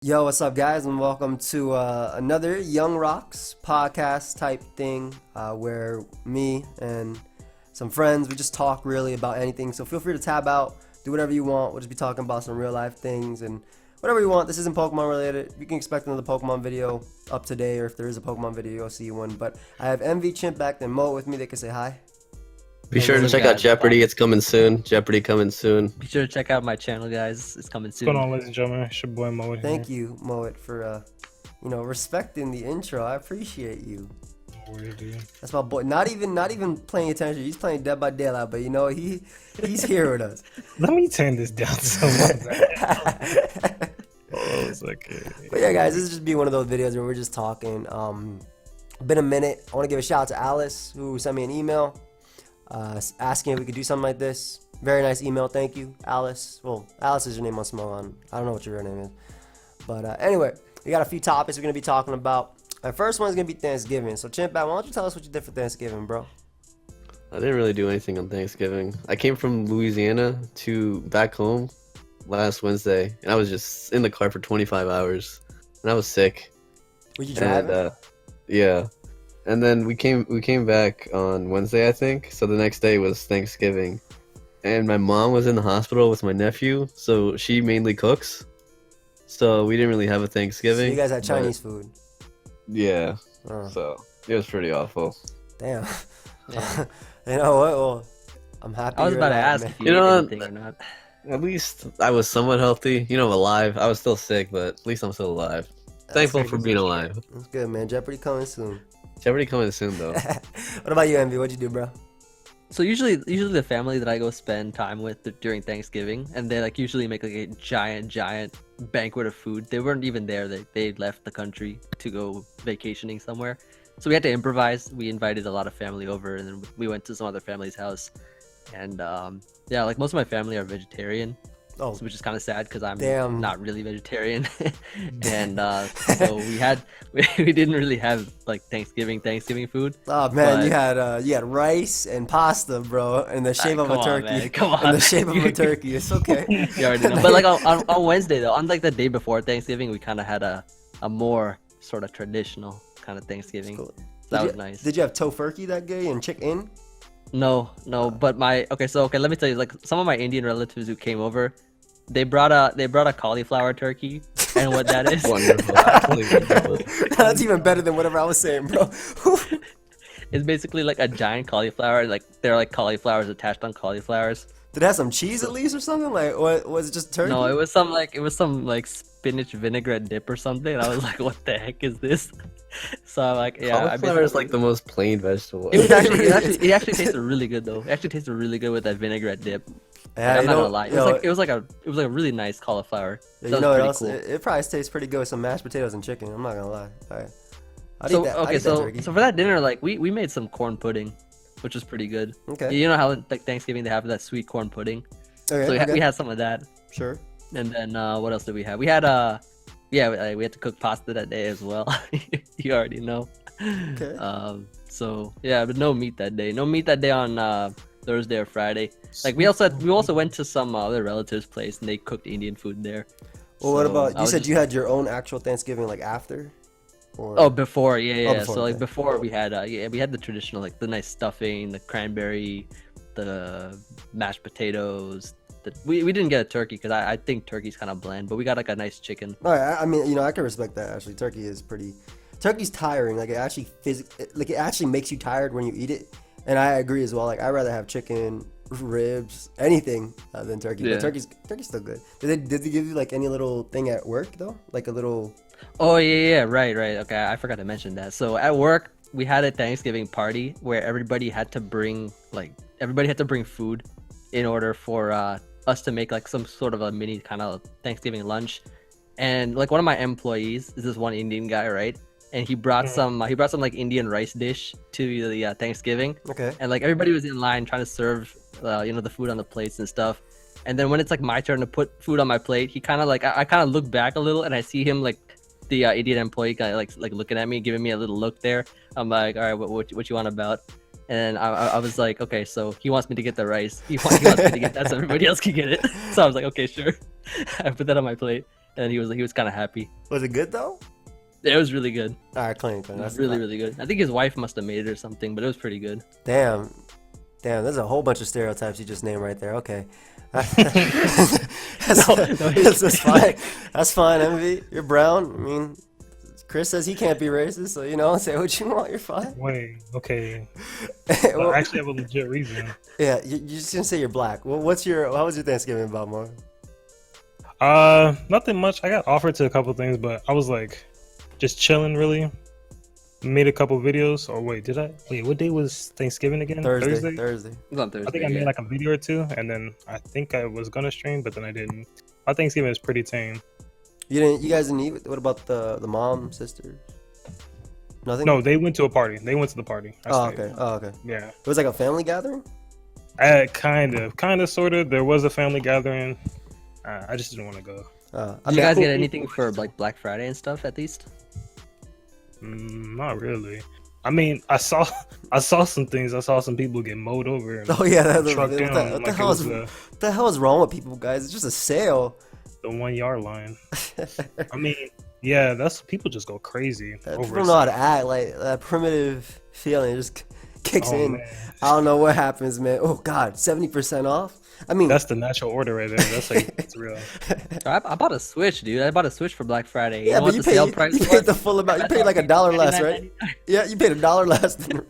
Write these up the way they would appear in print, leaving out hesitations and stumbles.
Yo, what's up, guys, and welcome to another Young Rocks podcast type thing where me and some friends, we just talk really about anything. So feel free to tab out, do whatever you want. We'll just be talking about some real life things and whatever you want. This isn't Pokemon related. You can expect another Pokemon video up today, or if there is a Pokemon video, you'll see one. But I have Emvee, Chimpact, and Moet with me. They can say hi. Be sure to check out Jeopardy. It's coming soon. Jeopardy coming soon. Be sure to check out my channel, guys. It's coming soon. What's going on, ladies and gentlemen? It's your boy Moet. Thank you, Moet, for respecting the intro. I appreciate you. That's my boy. Not even paying attention. He's playing Dead by Daylight, but he's here with us. Let me turn this down so much. But yeah, guys, this is just be one of those videos where we're just talking. Been a minute. I want to give a shout out to Alice, who sent me an email asking if we could do something like this. Very nice email. Thank you, Alice. Well, Alice is your name on Small. I don't know what your real name is. But anyway, we got a few topics we're going to be talking about. Our first one is going to be Thanksgiving. So, Chimpact, why don't you tell us what you did for Thanksgiving, bro? I didn't really do anything on Thanksgiving. I came from Louisiana to back home last Wednesday, and I was just in the car for 25 hours, and I was sick. Were you driving? And, yeah. And then we came back on Wednesday, I think. So the next day was Thanksgiving, and my mom was in the hospital with my nephew, so she mainly cooks. So we didn't really have a Thanksgiving. So you guys had Chinese food. Yeah. Oh. So it was pretty awful. Damn. Yeah. You know what? Well, I'm happy. I was about to ask man. if you ate anything or not. At least I was somewhat healthy. Alive. I was still sick, but at least I'm still alive. Thankful for being alive. That's good, man. Jeopardy coming soon. Jeopardy coming soon, though. What about you, Emvee? What'd you do, bro? So usually the family that I go spend time with during Thanksgiving, and they usually make a giant banquet of food. They weren't even there. They left the country to go vacationing somewhere. So we had to improvise. We invited a lot of family over, and then we went to some other family's house. And yeah, most of my family are vegetarian. Oh, Which is kind of sad because I'm damn. not really vegetarian. And so we didn't really have Thanksgiving food. Oh man, but... you had rice and pasta, bro, in the shape of a turkey. Man, come on, in the shape of a turkey. It's okay. You already know. But on Wednesday though, on the day before Thanksgiving, we kind of had a more sort of traditional kind of Thanksgiving. Cool. So that was nice. Did you have tofurkey that day and chicken? No, but let me tell you, some of my Indian relatives who came over, they brought a cauliflower turkey, and what that is. Wonderful. That's even better than whatever I was saying, bro. It's basically a giant cauliflower. They're like cauliflowers attached on cauliflowers. Did it have some cheese at least or something? What was it, just turkey? No, it was some spinach vinaigrette dip or something. And I was like, what the heck is this? So I'm like, yeah. Cauliflower is the most plain vegetable. It actually tasted really good though. It actually tasted really good with that vinaigrette dip. Yeah, I'm not gonna lie. It was like a really nice cauliflower. Yeah, That you know was what pretty else? cool. It probably tastes pretty good with some mashed potatoes and chicken. I'm not gonna lie. All right. So for that dinner, we made some corn pudding, which was pretty good. Okay. You know how Thanksgiving they have that sweet corn pudding. Okay, So okay. we had some of that. Sure. And then what else did we have? We had we had to cook pasta that day as well. You already know. Okay. So yeah, but no meat that day. No meat that day on Thursday or Friday. We also went to some other relatives' place and they cooked Indian food there. Well, what So about I you? was Said just- you had your own actual Thanksgiving after? Or... Oh, before, yeah. before, So okay. before we had we had the traditional the nice stuffing, the cranberry, the mashed potatoes. We didn't get a turkey because I think turkey's kind of bland, but we got a nice chicken. All right. I mean, I can respect that actually. Turkey's tiring. It actually it actually makes you tired when you eat it. And I agree as well. I'd rather have chicken, ribs, anything than turkey. Yeah. But turkey's still good. Did they give you any little thing at work though? Like a little. Oh yeah, right. Okay, I forgot to mention that. So at work we had a Thanksgiving party where everybody had to bring food in order for us to make some sort of a mini kind of Thanksgiving lunch. And one of my employees is this one Indian guy, right? And he brought some Indian rice dish to the Thanksgiving. Okay. And everybody was in line trying to serve the food on the plates and stuff. And then when it's my turn to put food on my plate, he kind of I kind of look back a little and I see him the Indian employee kind of looking at me, giving me a little look there. I'm like, all right, what you want about? And I was like, okay, so he wants me to get the rice. He wants me to get that so everybody else can get it. So I was like, okay, sure. I put that on my plate. and he was kind of happy. Was it good though? It was really good. All right, clean. It was That's really, really good. I think his wife must have made it or something, but it was pretty good. Damn. There's a whole bunch of stereotypes you just named right there. Okay. That's fine. That's fine, Emvee. You're brown. I mean, Chris says he can't be racist, so say what you want. You're fine. Wait, okay. Well, I actually have a legit reason. yeah, you just didn't say you're black. Well, how was your Thanksgiving about, Mark? Nothing much. I got offered to a couple things, but I was like, just chilling really. Made a couple videos. Or wait, what day was Thanksgiving again? Thursday. It was on Thursday. I think I made like a video or two, and then I think I was gonna stream, but then I didn't. My Thanksgiving is pretty tame. You guys didn't eat? What about the mom, sisters? Nothing? No, they went to a party. They went to the party. I stayed. Oh, okay. Yeah. It was like a family gathering? Kind of, sort of. There was a family gathering. I just didn't want to go. Did you guys get anything for like Black Friday and stuff at least? Not really. I mean, I saw some things. I saw some people get mowed over. And Oh yeah, what the hell is wrong with people, guys? It's just a sale. The 1 yard line. I mean, yeah, that's people just go crazy. People don't know how to act. Like that primitive feeling just kicks in. Man. I don't know what happens, man. Oh God, 70% off. I mean, that's the natural order right there. That's like it's real. I bought a Switch, dude. I bought a Switch for Black Friday. Yeah, but you paid the full amount. You paid like $1 less, right? Yeah, you paid $1 less than.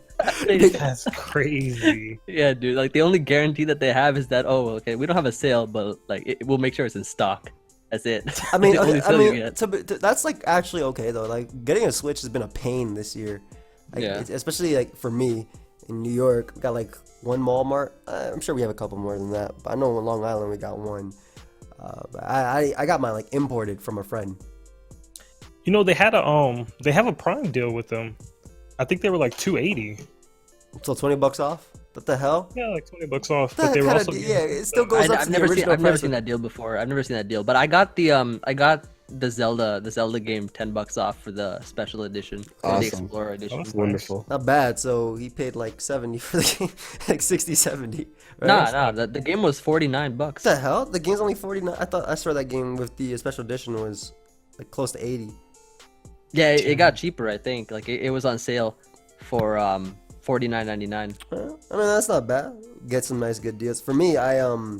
That's crazy. Yeah, dude. Like the only guarantee that they have is that okay, we don't have a sale, but like we'll make sure it's in stock. That's it. I mean, that's like actually okay though. Like getting a Switch has been a pain this year. Like, especially like for me in New York, we got like one Walmart. I'm sure we have a couple more than that, but I know in Long Island we got one. But I got mine like imported from a friend. They had they have a Prime deal with them. I think they were like $280. So $20 off. What the hell? Yeah, like $20 off. But they were also it still goes up. I've never seen that deal before. I've never seen that deal. But I got the Zelda game $10 off for the special edition, Awesome. the Explorer edition. That's wonderful. Not bad. So he paid like 70 for the game, like 60, 70. Right? Nah. The game was $49. What the hell? The game's only 49. I saw that game with the special edition was like close to 80. Yeah, it got cheaper. I think like it was on sale for $49.99. I mean that's not bad. Get some nice good deals. For me, so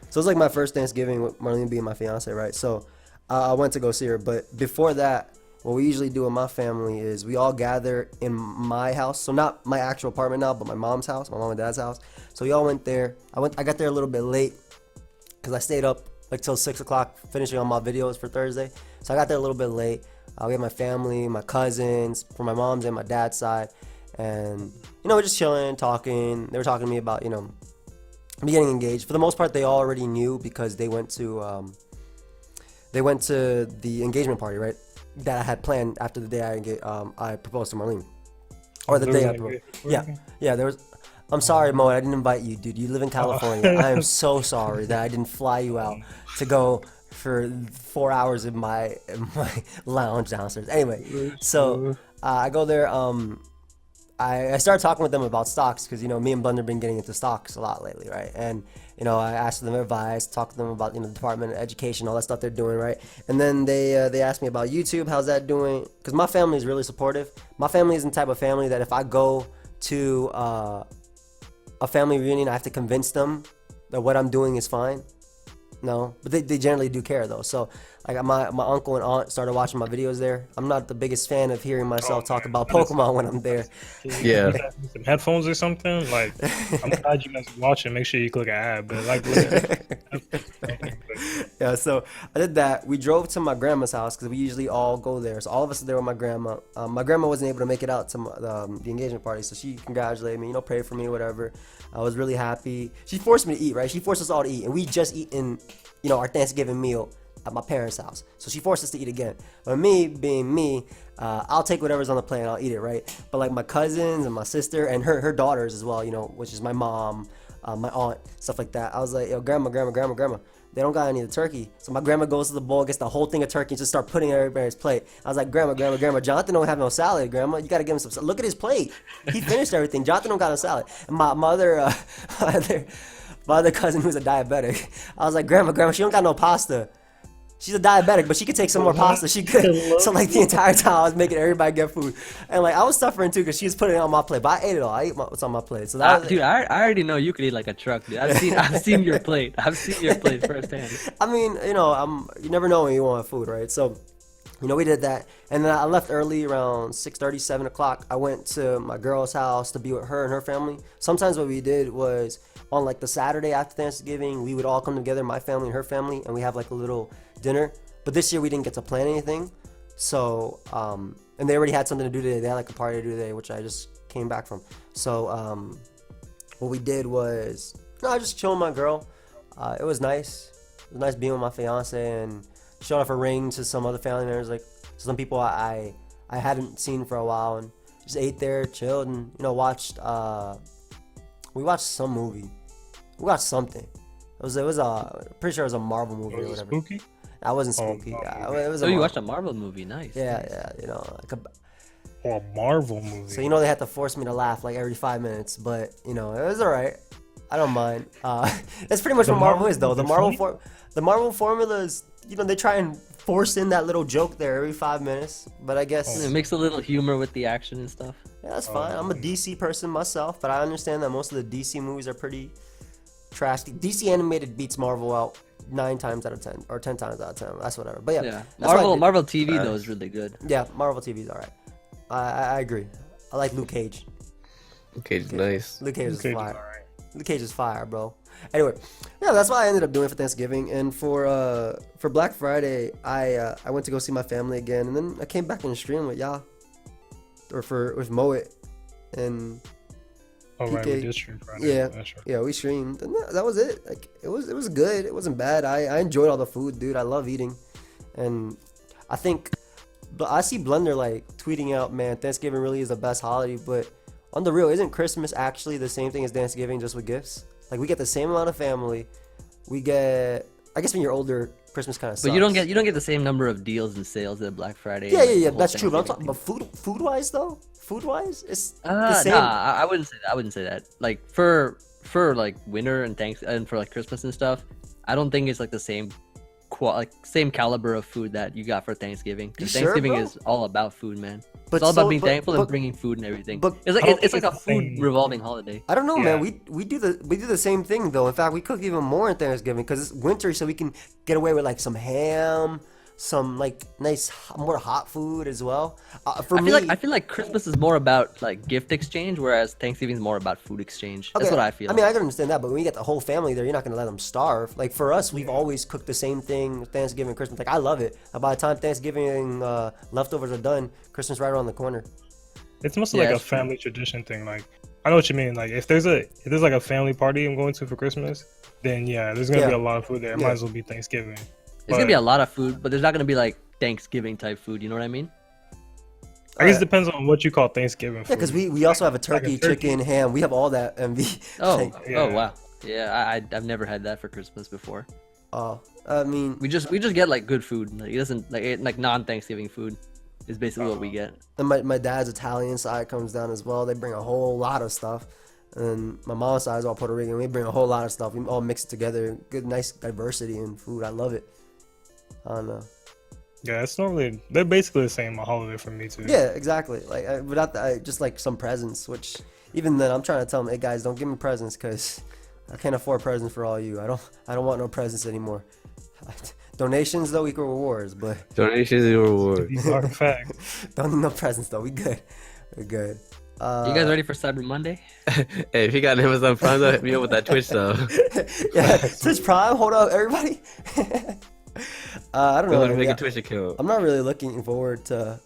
it was like my first Thanksgiving with Marlene being my fiance, right? So I went to go see her, but before that, what we usually do in my family is we all gather in my house. So not my actual apartment now, but my mom's house, my mom and dad's house. So we all went there. I got there a little bit late because I stayed up like till 6 o'clock finishing all my videos for Thursday. So I got there a little bit late. We had my family, my cousins, from my mom's and my dad's side. And, we're just chilling, talking. They were talking to me about, me getting engaged. For the most part, they already knew because they went to the engagement party, right? That I had planned after the day I proposed to Marlene. Or the day I proposed. Yeah, there was... I'm sorry, Moet, I didn't invite you, dude. You live in California. I am so sorry that I didn't fly you out to go for 4 hours in my lounge downstairs. Anyway, so I go there. I started talking with them about stocks because me and Blender have been getting into stocks a lot lately, right? And I asked them advice, talked to them about the Department of Education, all that stuff they're doing, right? And then they asked me about YouTube, how's that doing? Because my family is really supportive. My family isn't the type of family that if I go to a family reunion, I have to convince them that what I'm doing is fine. No, but they generally do care though. So like my uncle and aunt started watching my videos there. I'm not the biggest fan of hearing myself talk about Pokemon when I'm there. Yeah. Some headphones or something. Like I'm glad you guys are watching. Make sure you click an ad. But like, yeah. So I did that. We drove to my grandma's house because we usually all go there. So all of us are there with my grandma. My grandma wasn't able to make it out to the engagement party, so she congratulated me. Pray for me, whatever. I was really happy. She forced me to eat, right? She forced us all to eat, and we just eaten, our Thanksgiving meal at my parents' house. So she forced us to eat again. But me, being me, I'll take whatever's on the plate and I'll eat it, right? But like my cousins and my sister and her daughters as well, which is my mom, my aunt, stuff like that. I was like, yo, grandma, they don't got any of the turkey. So my grandma goes to the bowl, gets the whole thing of turkey, and just start putting it on everybody's plate. I was like, grandma, Jonathan don't have no salad, grandma. You got to give him some salad. Look at his plate. He finished everything. Jonathan don't got no salad. And my other cousin who's a diabetic, I was like, grandma, she don't got no pasta. She's a diabetic, but she could take some more pasta. She could. So like the entire time I was making everybody get food, and like I was suffering too because she was putting it on my plate. But I ate it all. I ate what's on my plate. So that was, Dude, I already know you could eat like a truck, dude. I've seen your plate. I've seen your plate firsthand. I mean, you never know when you want food, right? So, we did that, and then I left early around 6:30, 7 o'clock. I went to my girl's house to be with her and her family. Sometimes what we did was on like the Saturday after Thanksgiving, we would all come together, my family and her family, and we have like a little dinner. But this year we didn't get to plan anything, so and they already had something to do today. They had like a party to do today, which I just came back from. So what we did was I just chilled with my girl. It was nice. It was nice being with my fiance and showing off a ring to some other family members, like some people I hadn't seen for a while, and just ate there, chilled, and watched. We watched some movie. We watched something. It was pretty sure it was a Marvel movie or whatever. Spooky? That wasn't spooky. It was. Oh, you watched a Marvel movie? Nice. Yeah, like A Marvel movie. so they had to force me to laugh like every 5 minutes, but it was alright. I don't mind. That's pretty much what Marvel is, though. The Marvel formula is, they try and force in that little joke there every 5 minutes, but I guess It makes a little humor with the action and stuff. yeah, that's fine. I'm a DC person myself, but I understand that most of the DC movies are pretty trash. DC animated beats Marvel out 9 times out of 10 or 10 times out of 10. That's whatever. But yeah, that's Marvel TV though is really good. Yeah, Marvel TV's alright. I agree. I like Luke Cage. Okay, nice. Luke Cage is Okay, fire. alright. Luke Cage is fire, bro. Anyway, yeah, that's what I ended up doing for Thanksgiving, and for Black Friday, I went to go see my family again, and then I came back and streamed with y'all, with Moet, and Oh, right, PK. we did stream Friday. Yeah, That's right. yeah, we streamed, and that was it. Like it was good. It wasn't bad. I enjoyed all the food, dude. I love eating, and I think, but I see Blender like tweeting out, man, Thanksgiving really is the best holiday. But on the real, isn't Christmas actually the same thing as Thanksgiving, just with gifts? Like we get the same amount of family. We get, I guess when you're older, Christmas kind of sucks. But you don't get the same number of deals and sales at Black Friday. Yeah, and, yeah, like, yeah. the whole That's true. But I'm talking Thanksgiving about food wise though. Food wise, it's the thing. same. Nah, I wouldn't say that. I wouldn't say that. Like for like winter and for like Christmas and stuff, I don't think it's like the same same caliber of food that you got for Thanksgiving. You Because sure, Thanksgiving bro? is all about food, man. But It's all about so- being but- thankful but- and bringing food and everything. but it's like I don't it's think like a it's the food same. revolving holiday. I don't know, Yeah. man. We do the same thing though. In fact, we cook even more in Thanksgiving because it's winter, so we can get away with like some ham, some like nice more hot food as well. For me, I feel like Christmas is more about like gift exchange, whereas Thanksgiving is more about food exchange. That's okay, what I feel. I mean, I can understand that, but when you get the whole family there, you're not gonna let them starve. Like for us, we've always cooked the same thing Thanksgiving, Christmas. Like I love it. And by the time Thanksgiving leftovers are done, Christmas right around the corner. It's mostly Yeah, like a it's true. family tradition thing. Like, I know what you mean. Like, if there's like a family party I'm going to for Christmas, then yeah, there's gonna be Yeah. a lot of food there. It Yeah. might as well be Thanksgiving. There's gonna be a lot of food, but there's not gonna be like Thanksgiving type food. You know what I mean? I guess it depends on what you call Thanksgiving Yeah, food. because we also have a Like a turkey, turkey. chicken, ham. We have all that Emvee. Oh, Like, Yeah. oh wow. Yeah, I've never had that for Christmas before. I mean, We just get like good food. Like it doesn't like non-Thanksgiving food is basically what we get. and my dad's Italian side comes down as well. They bring a whole lot of stuff. And my mom's side is all Puerto Rican. We bring a whole lot of stuff. We all mix it together. Good, nice diversity in food. I love it. I don't know. Yeah, it's normally they're basically the same holiday for me too. Yeah, exactly. Like without just like some presents. Which even then, I'm trying to tell them, hey guys, don't give me presents because I can't afford presents for all you. I don't want no presents anymore. Donations though equal rewards, but Donations and reward. These are a fact. don't need no presents though. We good. We're good. You guys ready for Cyber Monday? Hey, if you got an Amazon Prime, though, hit me up with that Twitch though. Yeah, Twitch Prime. Hold up, everybody. I don't Go know. ahead and make Yeah, a Twitch account. I'm not really looking forward to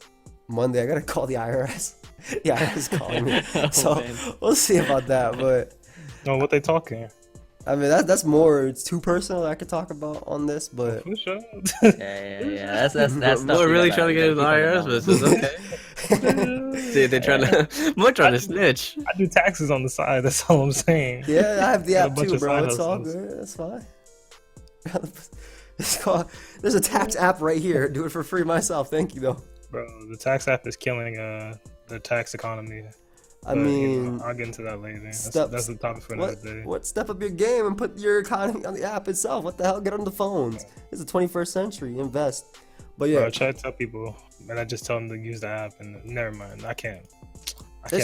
Monday. I gotta call the IRS. The IRS is calling me, Oh, so man. we'll see about that. But No, what they talking? I mean, that's more. It's too personal. I could talk about on this, but For sure. Yeah. That's stuff. We're you really gotta- trying to get you into the gotta IRS, keep but on the it's okay. See, they're trying to. More trying to snitch. I do taxes on the side. That's all I'm saying. yeah, I have the Got a app bunch too, of bro. side It's all hustles. good. That's fine. It's called, there's a tax app right here. Do it for free myself. Thank you though. Bro, the tax app is killing the tax economy. I mean, I'll get into that later. That's the topic for what, another day. what step up your game and put your economy on the app itself? What the hell? Get on the phones. It's the 21st century. Invest. But yeah, Bro, I try to tell people, and I just tell them to use the app, and never mind. I can't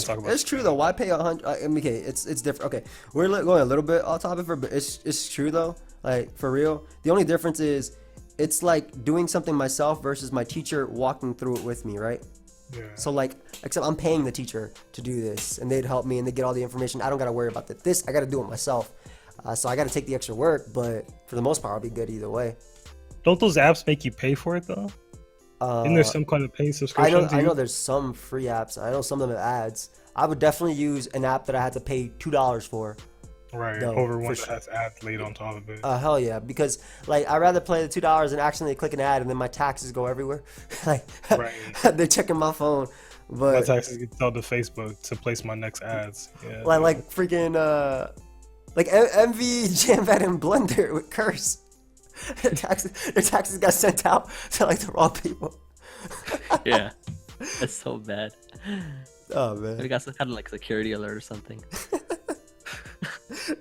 talk about. It's true though. Why pay 100? I mean, okay, it's different. Okay, we're going a little bit off topic but it's true though. Like for real, the only difference is it's like doing something myself versus my teacher walking through it with me, right? Yeah. So like, except I'm paying the teacher to do this, and they'd help me, and they get all the information. I don't gotta worry about that. This I gotta do it myself. So I gotta take the extra work, but for the most part, I'll be good either way. Don't those apps make you pay for it though? Isn't there some kind of paid I subscription? know there's some free apps. I know some of them have ads. I would definitely use an app that I had to pay $2 for. Right, No, over one for that sure. has ads laid on top of it. Hell yeah, because like I'd rather play the $2 and accidentally click an ad and then my taxes go everywhere. Like Right. they're checking my phone. My But taxes get told to Facebook to place my next ads. Yeah. like freaking like Emvee, Chimpact, and Blender with Curse. Their taxes got sent out to like the wrong people. Yeah, that's so bad. Oh We man, got some kind of like security alert or something.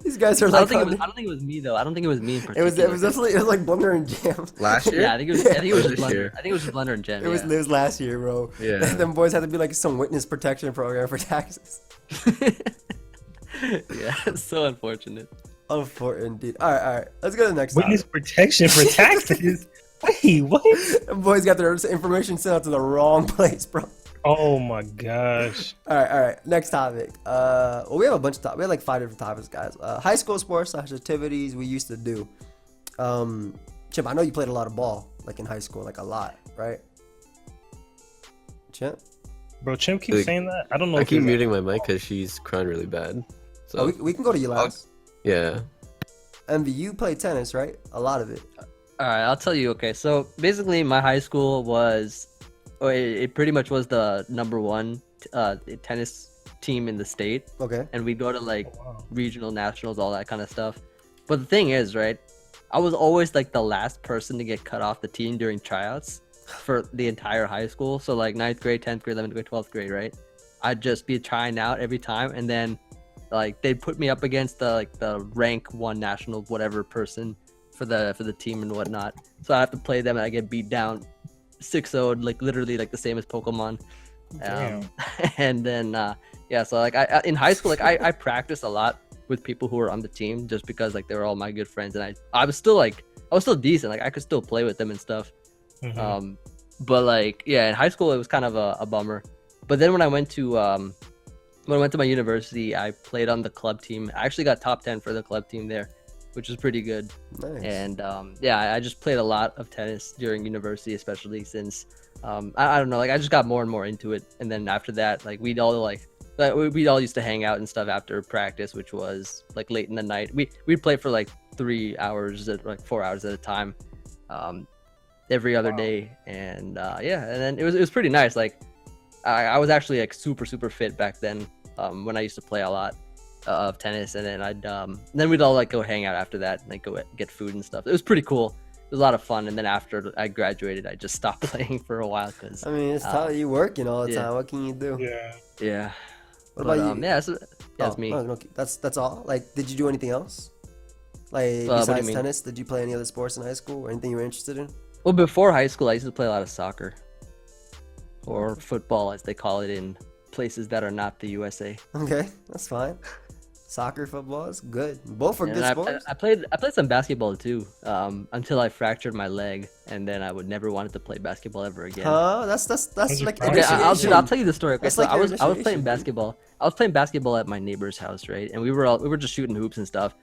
these guys are I like. don't think it was me though. I don't think it was me in It particular. was definitely like Blender and Jam. Last year? Yeah, I think it was just This Blender. year. I think it was just Blender and Gem. It was last year, bro. Yeah. Them boys had to be like some witness protection program for taxes. Yeah, it's so unfortunate. Unfortunate indeed. All right. Let's go to the next Witness topic. protection for taxes. Wait, what? Them boys got their information sent out to the wrong place, bro. Oh my gosh. All right. Next topic. Well, we have a bunch of topics. We have like 5 different topics, guys. High school sports / activities we used to do. Chimp, I know you played a lot of ball, like in high school, like a lot, right? Chimp? Bro, Chimp keeps Like, saying that. I don't know. I if keep he's- muting my mic because she's crying really bad. So Oh, we can go to you last. yeah. Emvee, you played tennis, right? A lot of it. All right, I'll tell you. Okay, so basically, my high school was, it pretty much was the #1 tennis team in the state, Okay. and we go to like Oh, wow. regional, nationals, all that kind of stuff. But the thing is, right, I was always like the last person to get cut off the team during tryouts for the entire high school. So like 9th grade, 10th grade, 11th grade, 12th grade, right? I'd just be trying out every time, and then like they'd put me up against the rank 1 national whatever person for the team and whatnot. So I have to play them and I get beat down 6-0, like literally like the same as Pokemon. Damn. And then yeah, so like I in high school, like I practiced a lot with people who were on the team just because like they were all my good friends, and I was still decent, like I could still play with them and stuff. Mhm. But like yeah, in high school it was kind of a bummer. But then when I went to my university, I played on the club team. I actually got top 10 for the club team there, which was pretty good. Nice. And yeah, I just played a lot of tennis during university, especially since I don't know, like I just got more and more into it. And then after that, like we'd all used to hang out and stuff after practice, which was like late in the night. We'd play for like 3 hours, like 4 hours at a time, every other Wow. day. And yeah, and then it was pretty nice. Like I was actually like super fit back then, when I used to play a lot of tennis, and then then we'd all like go hang out after that and like go get food and stuff. It was pretty cool. It was a lot of fun. And then after I graduated, I just stopped playing for a while because I mean, it's tough. You working all the yeah. time. What can you do? Yeah. yeah. What But, about you? yeah, that's me. No, that's all. Like, did you do anything else? Like What do you besides mean? tennis, did you play any other sports in high school or anything you were interested in? Well, before high school, I used to play a lot of soccer or football, as they call it in places that are not the USA. Okay, that's fine. Soccer, football is good. Both are And good I sports. played some basketball too, until I fractured my leg, and then I would never wanted to play basketball ever again. Huh? That's like Okay, Okay, I'll initiation. tell you the story. Okay, That's so like I your was playing initiation, dude. basketball. I was playing basketball at my neighbor's house, right? And we were just shooting hoops and stuff.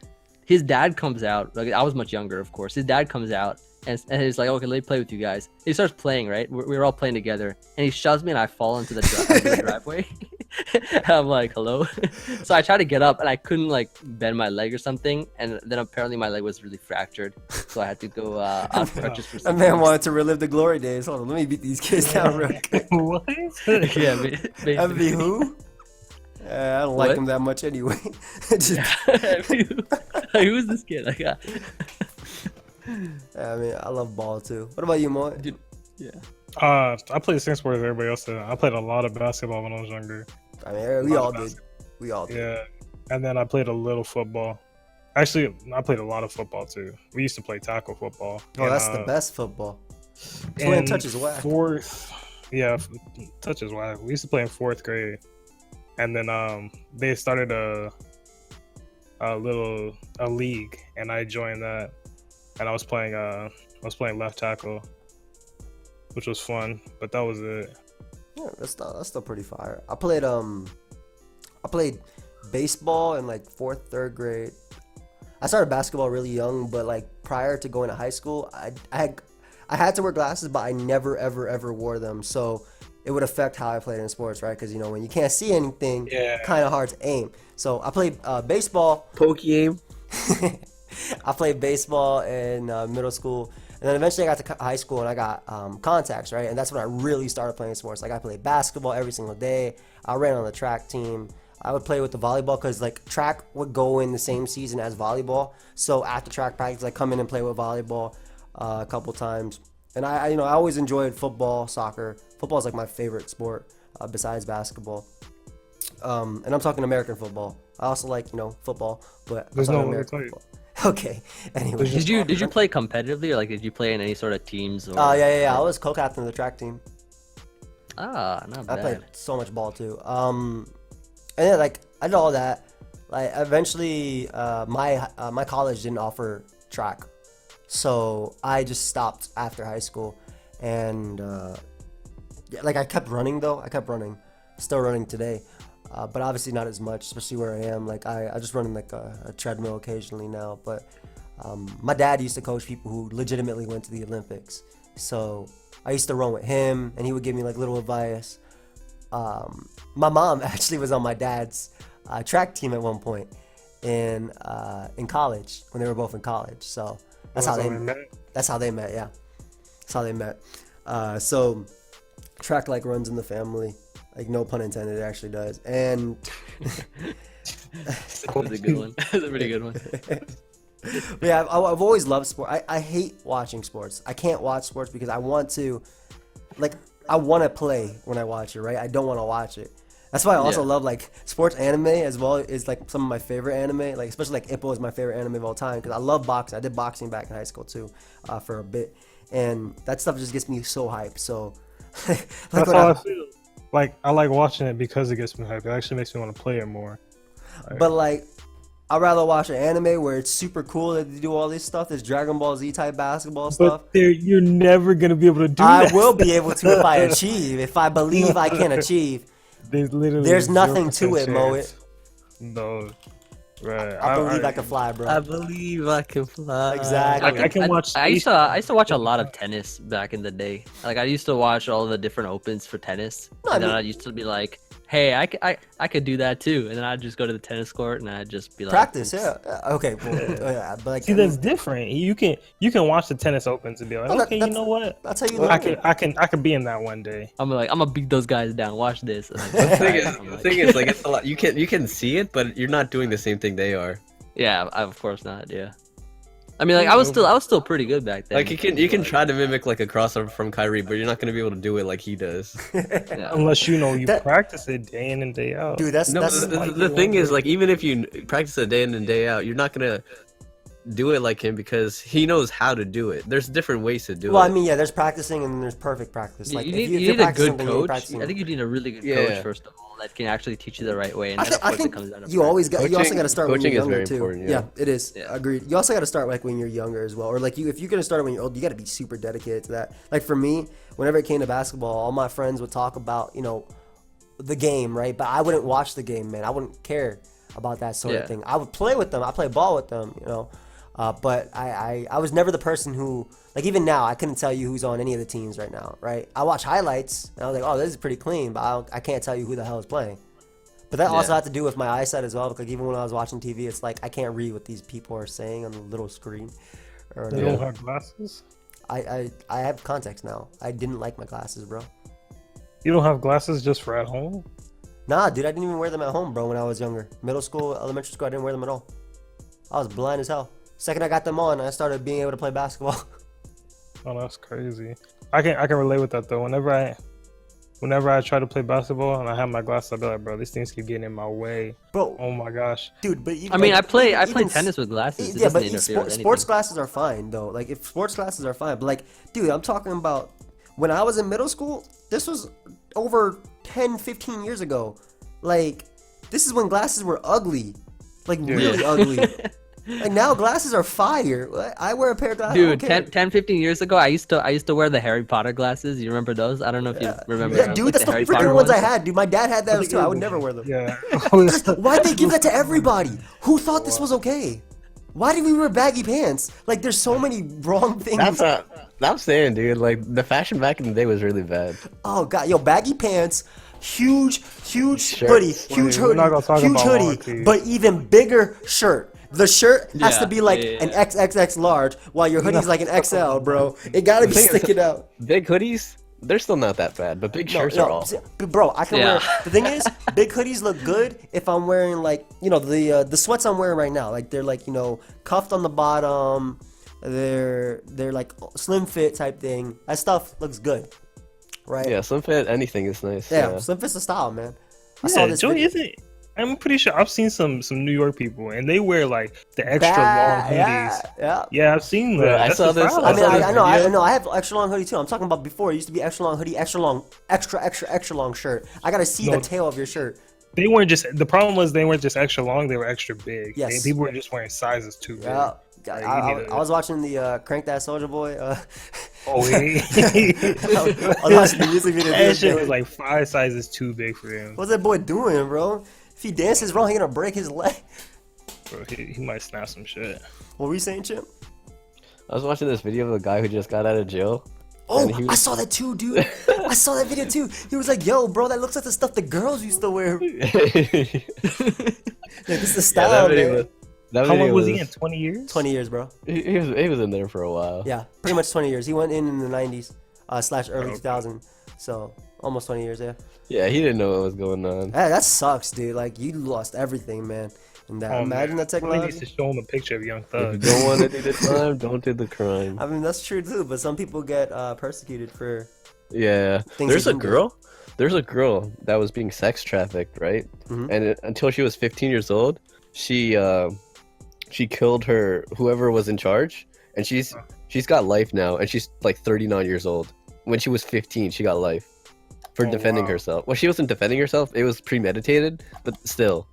His dad comes out. Like I was much younger, of course. His dad comes out and he's like, "Okay, let me play with you guys." He starts playing, right? We were all playing together, and he shoves me, and I fall into the driveway. I'm like, "Hello." So I tried to get up, and I couldn't like bend my leg or something, and then apparently my leg was really fractured, so I had to go on crutches for That some man weeks. wanted to relive the glory days. Hold on, let me beat these kids down real quick. What? Yeah, Emvee who? I don't like What? him that much anyway. Just- Like, who's this kid? Like, I mean, I love ball too. What about you, Moet? dude, yeah. I played the same sport as everybody else did. I played a lot of basketball when I was younger. I mean, we all did. We all did. Yeah, and then I played a little football. Actually, I played a lot of football too. We used to play tackle football. Oh, that's the best football. Playing touch is whack. Touch is whack. We used to play in 4th grade, and then they started a league, and I joined that, and I was playing left tackle, which was fun. But that was it. Yeah, that's still pretty fire. I played baseball in like 4th, 3rd grade. I started basketball really young, but like prior to going to high school, I had to wear glasses, but I never ever wore them. So it would affect how I played in sports, right? Because when you can't see anything, kind of hard to aim. So I played baseball. Pokeaimmd. I played baseball in middle school, and then eventually I got to high school and I got contacts, right? And that's when I really started playing sports. Like I played basketball every single day. I ran on the track team. I would play with the volleyball because like track would go in the same season as volleyball. So after track practice, I come in and play with volleyball a couple times. And I always enjoyed football, soccer. Football is like my favorite sport besides basketball. And I'm talking American football. I also like football, but There's no American football. Okay. Anyway, Did you play competitively, or like did you play in any sort of teams? Or, yeah. I was co-captain of the track team. Not bad. I played so much ball too. And then like I did all that. Like eventually, my college didn't offer track, so I just stopped after high school. And like I kept running though. Still running today, but obviously not as much, especially where I am. Like I just run in like a treadmill occasionally now. But my dad used to coach people who legitimately went to the Olympics, so I used to run with him, and he would give me like little advice. My mom actually was on my dad's track team at one point in college, when they were both in college. So that's how they met. Yeah, that's how they met. So track like runs in the family, like no pun intended. It actually does. And That was a good one. That's a pretty good one. But yeah, I've always loved sport. I hate watching sports. I can't watch sports because I want to play when I watch it, right? I don't want to watch it. That's why I also love like sports anime as well. Is like some of my favorite anime, like especially like Ippo is my favorite anime of all time because I love boxing. I did boxing back in high school too, for a bit, and that stuff just gets me so hyped. So like that's how I feel. Like I like watching it because it gets me hyped. It actually makes me want to play it more. But like, I'd rather watch an anime where it's super cool that they do all this stuff, this Dragon Ball Z type basketball stuff. But you're never gonna be able to do that. I will be able to if I achieve. If I believe I can achieve. There's nothing to it, Moet. No, right. I believe I can fly, bro. I believe I can fly. Exactly. I can watch. I used to watch a lot of tennis back in the day. Like I used to watch all the different opens for tennis, and then I used to be like, "Hey, I could do that too." And then I'd just go to the tennis court and I'd just be like, practice. Yeah. Okay. Well, yeah, but like, see, that's different. You can watch the tennis opens and be like, okay, you know what? That's how you learn. I can be in that one day. I'm gonna beat those guys down. Watch this. The thing is, like, it's a lot. You can see it, but you're not doing the same thing they are. Yeah, of course not. Yeah. I mean, like I was still pretty good back then. Like you can try to mimic like a crossover from Kyrie, but you're not gonna be able to do it like he does. Yeah. Unless you practice it day in and day out. Dude, the thing is, like, even if you practice it day in and day out, you're not gonna do it like him because he knows how to do it. There's different ways to do it. Well, I mean, yeah, there's practicing and there's perfect practice. Like, you if need a good something, coach. I think you need a really good coach first of all that can actually teach you the right way. And I think you also got to start when you're younger too. Yeah, it is. Yeah. Agreed. You also got to start like when you're younger as well, or like if you're gonna start when you're old, you got to be super dedicated to that. Like for me, whenever it came to basketball, all my friends would talk about the game, right? But I wouldn't watch the game, man. I wouldn't care about that sort of thing. I would play with them. I play ball with them, but I was never the person who, like, even now I couldn't tell you who's on any of the teams right now, right? I watch highlights and I was like, oh, this is pretty clean, but I can't tell you who the hell is playing. But that also had to do with my eyesight as well, because even when I was watching TV, it's like I can't read what these people are saying on the little screen. Or you don't have glasses? I have contacts now. I didn't like my glasses, bro. You don't have glasses just for at home? Nah, dude, I didn't even wear them at home, bro, when I was younger. Middle school, elementary school, I didn't wear them at all. I was blind as hell. Second I got them on, I started being able to play basketball. Oh, that's crazy. I can relate with that though. Whenever whenever I try to play basketball and I have my glasses, I'll be like, bro, these things keep getting in my way. Bro, Oh my gosh. dude, but even, I mean, like, I play even tennis with glasses. It yeah, doesn't but interfere with sports anything. glasses are fine though. Like if sports glasses are fine, but like, dude, I'm talking about when I was in middle school. This was over 10, 15 years ago. Like, this is when glasses were ugly, like really ugly. Like now glasses are fire. I wear a pair of glasses. Dude, 10, 15 years ago, I used to wear the Harry Potter glasses. You remember those? I don't know if you remember. Yeah, dude, like, that's the Harry freaking Potter ones I had, dude. My dad had those too. I would never wear them. Yeah. Why'd they give that to everybody? Who thought this was okay? Why did we wear baggy pants? Like, there's so many wrong things. I'm saying, dude. Like the fashion back in the day was really bad. Oh god, yo, baggy pants, huge Shirts. hoodie, huge We're not gonna talk huge about long hoodie, tees. but even bigger shirt. The shirt has to be like yeah. an XXX large, while your hoodie's like an XL, bro. It gotta be sticking out. Big hoodies, they're still not that bad, but big shirts are all. Bro, I can Yeah. wear. The thing is, big hoodies look good if I'm wearing like, you know, the sweats I'm wearing right now. Like they're like, you know, cuffed on the bottom. They're like slim fit type thing. That stuff looks good, right? Yeah, slim fit anything is nice. Yeah, slim fit's the style, man. I saw Yeah, this. Joey, video. isn't it? I'm pretty sure I've seen some New York people and they wear like the extra long hoodies. Yeah. Yeah, I've seen that. I That's saw the this- style. I mean, saw this I know, video. I have extra long hoodie too. I'm talking about before. It used to be extra long hoodie, extra long, extra long shirt. I gotta see the No. tail of your shirt. They weren't just. The problem was they weren't just extra long; they were extra big. Yes. And people were just wearing sizes too big. Yeah. Like, I, you need to- I was watching the Crank That Soldier Boy. Oh, hey. I was watching the music video. the That other shit day. was like 5 sizes too big for him. What's that boy doing, bro? If he dances wrong, he gonna break his leg. Bro, he might snap some shit. What were you saying, Chip? I was watching this video of a guy who just got out of jail. Oh, And he was- I saw that too, dude. I saw that video too. He was like, "Yo, bro, that looks like the stuff the girls used to wear." Like, this is the style, man. That How long video was he in? 20 years? 20 years, bro. He was in there for a while. Yeah, pretty much 20 years. He went in the 90s / early Okay. 2000. So almost 20 years, yeah. Yeah, he didn't know what was going on. Hey, that sucks, dude. Like, you lost everything, man. And that, Oh, imagine man. that Somebody needs technology. to show him a picture of Young If you Thug. don't want to do the crime, don't do the crime. I mean, that's true too. But some people get persecuted for. Yeah, Things there's they a didn't do. girl. There's a girl that was being sex trafficked, right? Mhm. And until she was 15 years old, she killed whoever was in charge, and she's got life now, and she's like 39 years old. When she was 15, she got life for Oh, defending wow. herself. Well, she wasn't defending herself; it was premeditated, but still.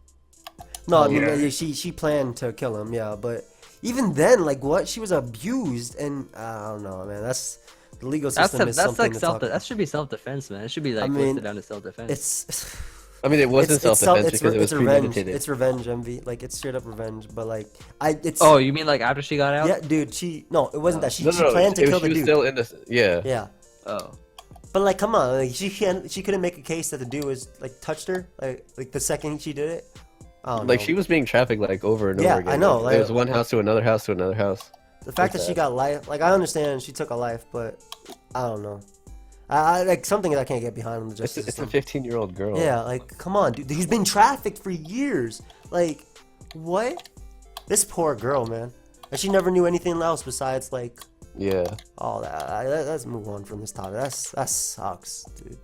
No, I mean, Yeah. she planned to kill him, yeah. But even then, like, what? She was abused, and I don't know, man. That's the legal system is That's something like to self. talk. That should be self-defense, man. It should be like I mean, listed down to self-defense. It's I mean, it wasn't self-defense because it was revenge. premeditated. It's revenge, Emvee. Like, it's straight up revenge. But like, it's Oh, you mean like after she got out? yeah, dude. No, it wasn't that. She No, planned to it kill was- the she was dude. still in the Yeah. Oh. But like, come on, like she couldn't make a case that the dude was like touched her, like the second she did it. I don't Like know. she was being trafficked like over and Yeah, over again. I know, Like, like- it was one house to another house to another house. The fact that Like she that. got life, like I understand she took a life, but I don't know. I like something that I can't get behind in the It's, justice it's a system. 15-year-old girl. Yeah, like come on, dude. He's been trafficked for years. Like, what? This poor girl, man. And she never knew anything else besides like Yeah. all that. Let's move on from this topic. That sucks, dude.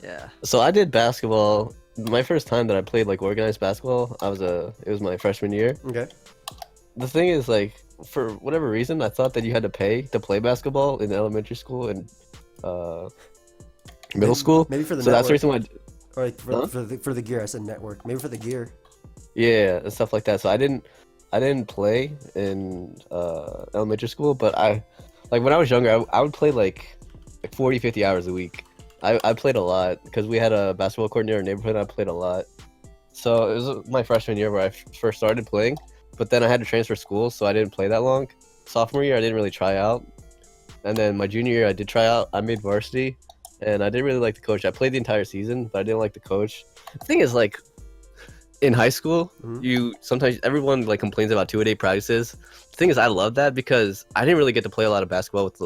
Yeah. So I did basketball. My first time that I played like organized basketball, it was my freshman year. Okay. The thing is, like, for whatever reason, I thought that you had to pay to play basketball in elementary school and middle school. Maybe for the So that's the network. reason why. Or like for the gear. I said network. Maybe for the gear. Yeah, and stuff like that. So I didn't play in elementary school, but like when I was younger, I would play like 40, 50 hours a week. I played a lot because we had a basketball court near our neighborhood. And I played a lot. So it was my freshman year where I first started playing, but then I had to transfer schools, so I didn't play that long. Sophomore year, I didn't really try out, and then my junior year, I did try out. I made varsity, and I didn't really like the coach. I played the entire season, but I didn't like the coach. The thing is, like, in high school, Mhm. sometimes everyone like complains about 2-a-day practices. The thing is, I love that because I didn't really get to play a lot of basketball with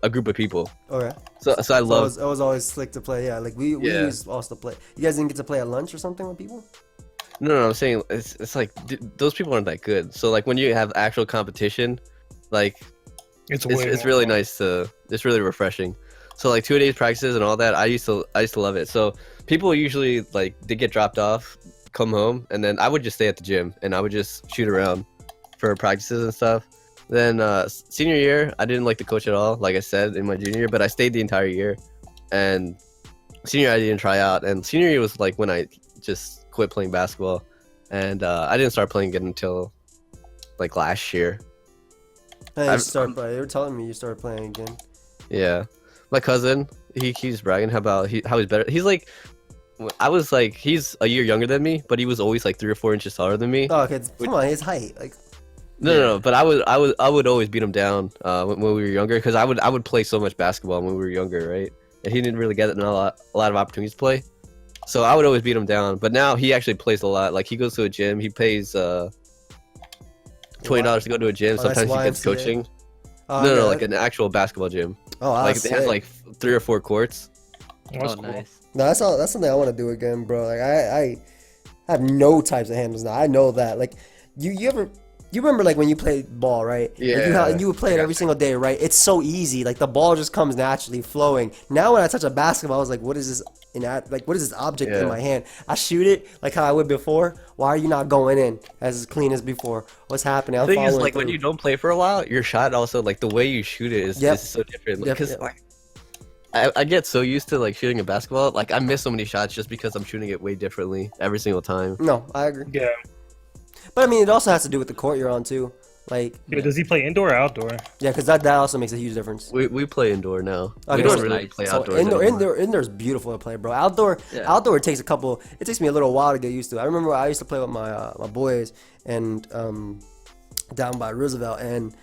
a group of people. Okay. So I love. It was always slick to play. Yeah, like we Yeah. used also to play. You guys didn't get to play at lunch or something with people? No, I'm saying it's like those people aren't that good. So like when you have actual competition, like It's it's really nice to. It's really refreshing. So like 2 days practices and all that, I used to love it. So people usually like they get dropped off, come home, and then I would just stay at the gym and I would just shoot around for practices and stuff. Then senior year, I didn't like the coach at all, like I said in my junior year, but I stayed the entire year. And senior year, I didn't try out, and senior year was like when I just quit playing basketball, and I didn't start playing again until like last year. Hey, you started playing. They were telling me you started playing again. Yeah, my cousin, he keeps bragging how he's better. He's like, I was like, he's a year younger than me, but he was always like 3 or 4 inches taller than me. Oh, okay, come on, his height, like. No, but I would always beat him down when we were younger, because I would play so much basketball when we were younger, right? And he didn't really get a lot of opportunities to play, so I would always beat him down. But now he actually plays a lot. Like he goes to a gym, he pays $20 to go to a gym. Sometimes he gets coaching. No, like an actual basketball gym. Oh, like they have like 3 or 4 courts. Oh, nice. No, that's something I want to do again, bro. Like I have no types of handles now. I know that. Like you remember like when you played ball, right? Yeah. Like you would play it every single day, right? It's so easy. Like the ball just comes naturally flowing. Now when I touch a basketball, I was like, what is this? What is this object in my hand? I shoot it like how I would before. Why are you not going in as clean as before? What's happening? The thing is, like when you don't play for a while, your shot also like the way you shoot it is so different. Because like I get so used to like shooting a basketball, like I miss so many shots just because I'm shooting it way differently every single time. No, I agree. Yeah. But I mean, it also has to do with the court you're on too. Like, does he play indoor or outdoor? Yeah, because that also makes a huge difference. We play indoor now. Okay, we don't really play outdoors anymore. Indoor's beautiful to play, bro. Outdoor it takes it takes me a little while to get used to. I remember I used to play with my my boys and down by Roosevelt, and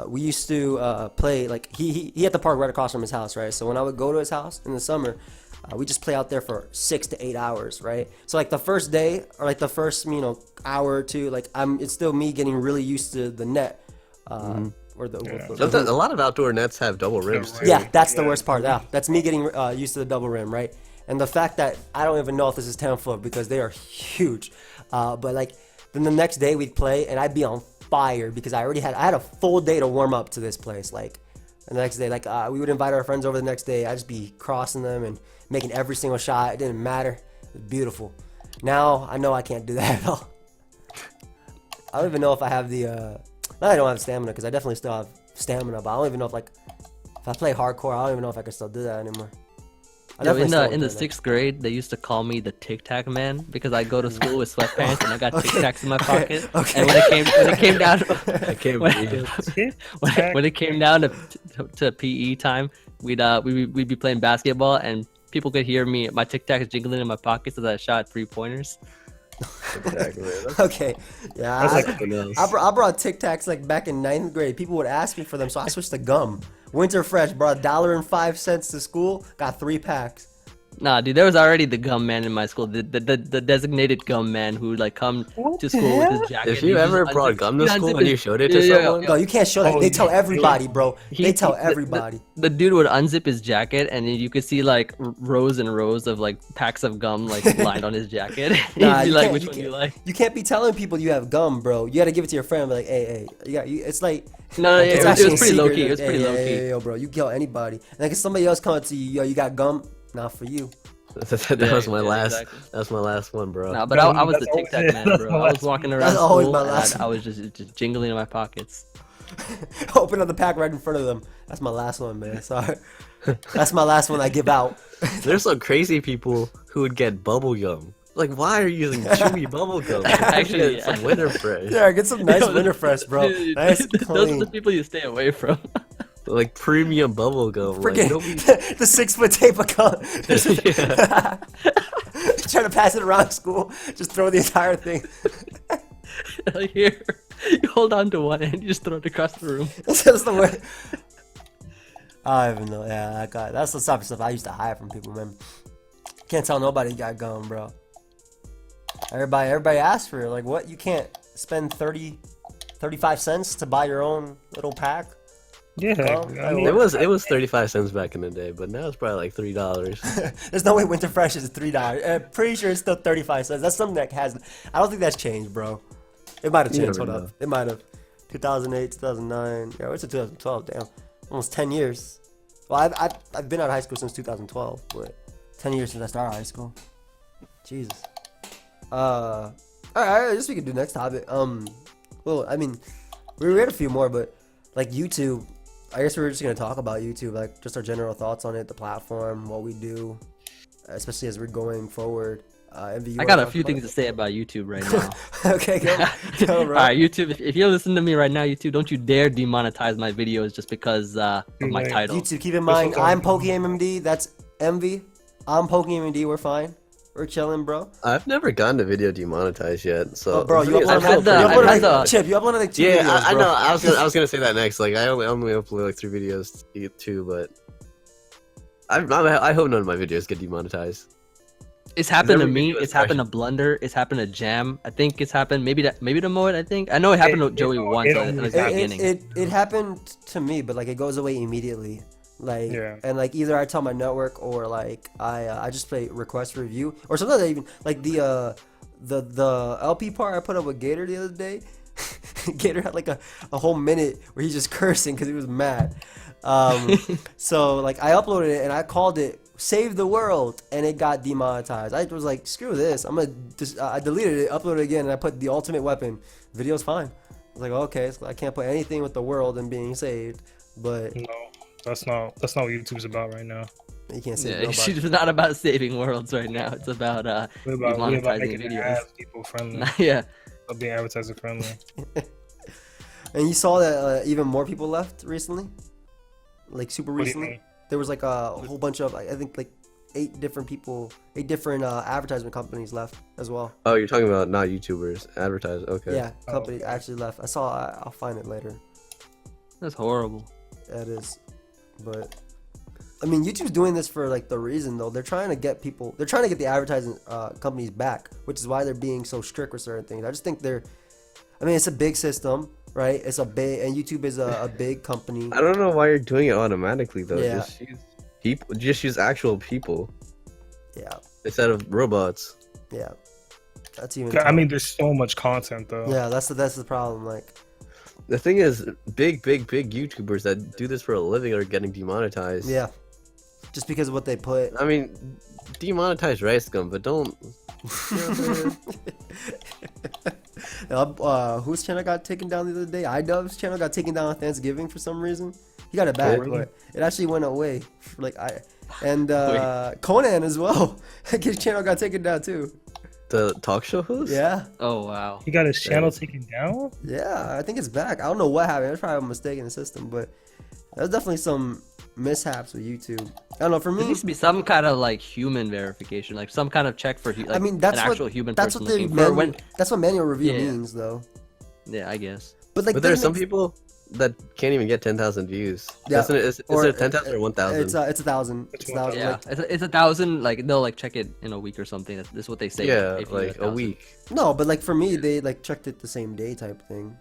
we used to play like he had the park right across from his house, right? So when I would go to his house in the summer, we just play out there for 6 to 8 hours, right? So like the first day or like the first hour or two, like it's still me getting really used to the net. Or a lot of outdoor nets have double rims too. Yeah, that's the worst part. Yeah, that's me getting used to the double rim, right? And the fact that I don't even know if this is 10 foot because they are huge. But like then the next day we'd play and I'd be on fire because I had a full day to warm up to this place. Like the next day, like we would invite our friends over the next day. I'd just be crossing them and making every single shot. It didn't matter. It was beautiful. Now I know I can't do that at all. I don't even know if I have the. Now I don't have stamina because I definitely still have stamina, but I don't even know if if I play hardcore, I don't even know if I can still do that anymore. Yo, in the 6th grade, they used to call me the Tic Tac man because I go to school with sweatpants and I got Tic Tacs in my pocket. And when it came down, when it came down to PE time, we'd be playing basketball and people could hear my Tic Tacs jingling in my pockets as I shot 3-pointers. Exactly. Okay, yeah, I brought Tic Tacs like back in 9th grade. People would ask me for them, so I switched to gum. Winter Fresh, brought $1.05 to school, got 3 packs. Nah, dude, there was already the gum man in my school, the designated gum man who would like come to school with his jacket. If you ever brought gum to school and you showed it to someone, no, you can't show that. They tell everybody, bro. They tell everybody. The dude would unzip his jacket and you could see like rows and rows of like packs of gum like lined on his jacket. Nah, he'd be like, which one do you like? You can't be telling people you have gum, bro. You gotta give it to your friend. Be like, hey, it's like. No, it was pretty low key. It was pretty low key. Yo, bro, you kill anybody. And like if somebody else comes to you, yo, you got gum? Not for you. That was my last. Exactly. That was my last one, bro. Nah, but I was the Tic Tac man, bro. I was walking around school and I was just jingling in my pockets. Open up the pack right in front of them. That's my last one, man. Sorry. That's my last one I give out. There's some crazy people who would get bubble gum. Like, why are you using chewy bubble gum? Actually, get some Winter Fresh. Yeah, get some nice Winter Fresh, bro. Nice, those are the people you stay away from. Like premium bubble gum. Forget the 6-foot tape of gum. Trying to pass it around school. Just throw the entire thing. Here, you hold on to one and you just throw it across the room. That's the way. I don't even know. Yeah, that's the type of stuff I used to hide from people, man. Can't tell nobody you got gum, bro. Everybody asks for it. Like, what? You can't spend 35 cents to buy your own little pack? Yeah, I mean, it was 35 cents back in the day, but now it's probably like $3. There's no way Winter Fresh is $3. I'm pretty sure it's still 35 cents. That's something that has. I don't think that's changed, bro. It might have changed. Hold up, it might have. 2008, 2009. Yeah, what's it? 2012. Damn, almost 10 years. Well, I've been out of high school since 2012, but 10 years since I started high school. Jesus. All right. I guess we could do next topic. Well, I mean, we had a few more, but like YouTube. I guess we were just gonna talk about YouTube, like just our general thoughts on it, the platform, what we do, especially as we're going forward. Emvee, I got a few things to say about YouTube right now. Okay, go, bro. All right, YouTube. If you're listening to me right now, YouTube, don't you dare demonetize my videos just because of my title. YouTube, keep in mind, I'm Pokeaimmd. That's Emvee. I'm Pokeaimmd. We're fine. We're chilling, bro. I've never gotten a video demonetized yet, so. Oh, bro, you I've had uploaded the- Chip. You uploaded like 2 Yeah, videos, I bro. know. I was gonna say that next. Like, I only upload like 3 videos too, but I hope none of my videos get demonetized. It's happened to Never me. video It's happened to Blunder. It's happened to Jam. I think it's happened maybe to Moet. I think I know it happened to Joey once at the beginning. It happened to me, but like it goes away immediately. Like and like either I tell my network or like I just play request review or sometimes I even like the LP part I put up with Gator the other day. Gator had like a whole minute where he's just cursing because he was mad. So like I uploaded it and I called it Save the World and it got demonetized. I was like, screw this. I'm gonna I deleted it, uploaded it again, and I put the ultimate weapon. Video's fine. I was like, okay, so I can't put anything with the world and being saved, but No, that's not what YouTube's about right now. you can't save Yeah, nobody. it's not about saving worlds right now. It's about We're about demonetizing making videos. ads people friendly, Yeah. about being advertiser friendly. And you saw that even more people left recently, like super What do you recently. mean? There was like a whole bunch of I think like 8 different advertisement companies left as well. Oh, you're talking about not YouTubers, advertisers. Okay. Yeah, companies actually left. I'll find it later. That's horrible. That is, but I mean, YouTube's doing this for like the reason though. They're trying to get the advertising companies back, which is why they're being so strict with certain things. I just think it's a big system, right? It's a big, and YouTube is a big company. I don't know why you're doing it automatically though. Yeah. Just use people. Just use actual people Yeah, instead of robots. yeah. That's even. I mean, there's so much content though. yeah, that's the problem. Like, The thing is, big YouTubers that do this for a living are getting demonetized. yeah, just because of what they put. I mean, demonetize Rice Gum, but don't. Whose channel got taken down the other day? iDubbbz's channel got taken down on Thanksgiving for some reason. He got it back, Really? but it actually went away. Conan as well. His channel got taken down too. The talk show host? Yeah, Oh wow. He got his channel taken down. yeah. I think it's back. I don't know what happened. There's probably a mistake in the system, but there's definitely some mishaps with YouTube. I don't know. For There me, needs to be some kind of like human verification, like some kind of check for like, I mean that's an what actual human that's person what the looking for when. that's what manual review Yeah. means, though. Yeah, I guess. But like, But there are then some it's- people that can't even get 10,000 views. Yeah. Is Or- it 10,000 or 1,000? It's 1,000. It's 1,000. Yeah, Like, it's 1,000. Like they'll like check it in a week or something. That's what they say. Yeah, if you like get a 1,000. week. no, but like for me, they like checked it the same day type thing.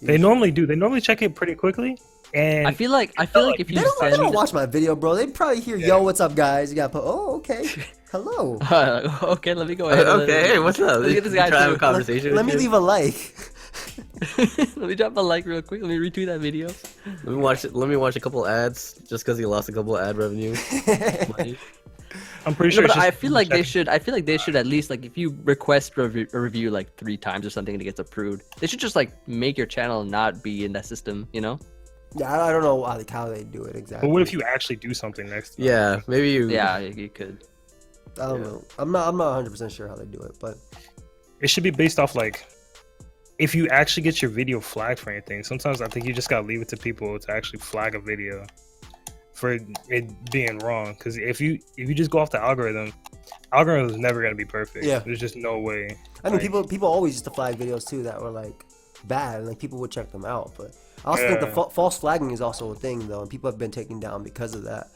They normally do. They normally check it pretty quickly. And I feel like if They you don't, they send. don't watch my video, bro. They probably hear, "Yo, what's up, guys?" You gotta put, "Oh, okay, hello." Okay, let me go ahead. Okay, hey, what's up? Let's get this guy Try to have a through. conversation. Let me with you? leave a like. Let me drop a like real quick. Let me retweet that video. Let me watch a couple ads just because he lost a couple ad revenue. Money. I'm pretty No, sure. but it's just I feel like they check- should. I feel like they should at least like if you request a review like 3 times or something and it gets approved, they should just like make your channel not be in that system. You know? Yeah, I don't know how they do it exactly. But what if you actually do something next time? Yeah, maybe you. Yeah, you could. I don't know. I'm not 100% sure how they do it, but It should be based off like if you actually get your video flagged for anything. Sometimes I think you just gotta leave it to people to actually flag a video for it being wrong. Because if you just go off the algorithm is never gonna be perfect. Yeah. There's just no way. I mean, Like, people always used to flag videos too that were like bad, and like people would check them out. But I also think the Yeah. false flagging is also a thing though, and people have been taken down because of that.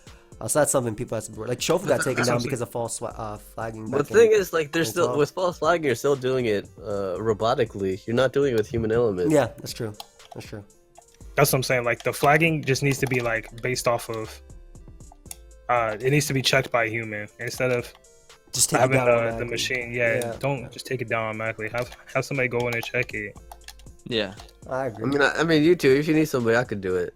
So that's something people have to like. Shofu got taken down because of false flagging. But back the thing in- is, like, there's in still 12. with false flagging, you're still doing it robotically. You're not doing it with human element. Yeah, that's true. That's true. that's what I'm saying. Like the flagging just needs to be like based off of. It needs to be checked by a human instead of Just take it having down. the automatically. machine. Yeah, Yeah. don't just take it down automatically. Have somebody go in and check it. Yeah. I agree. I mean, you too. If you need somebody, I could do it.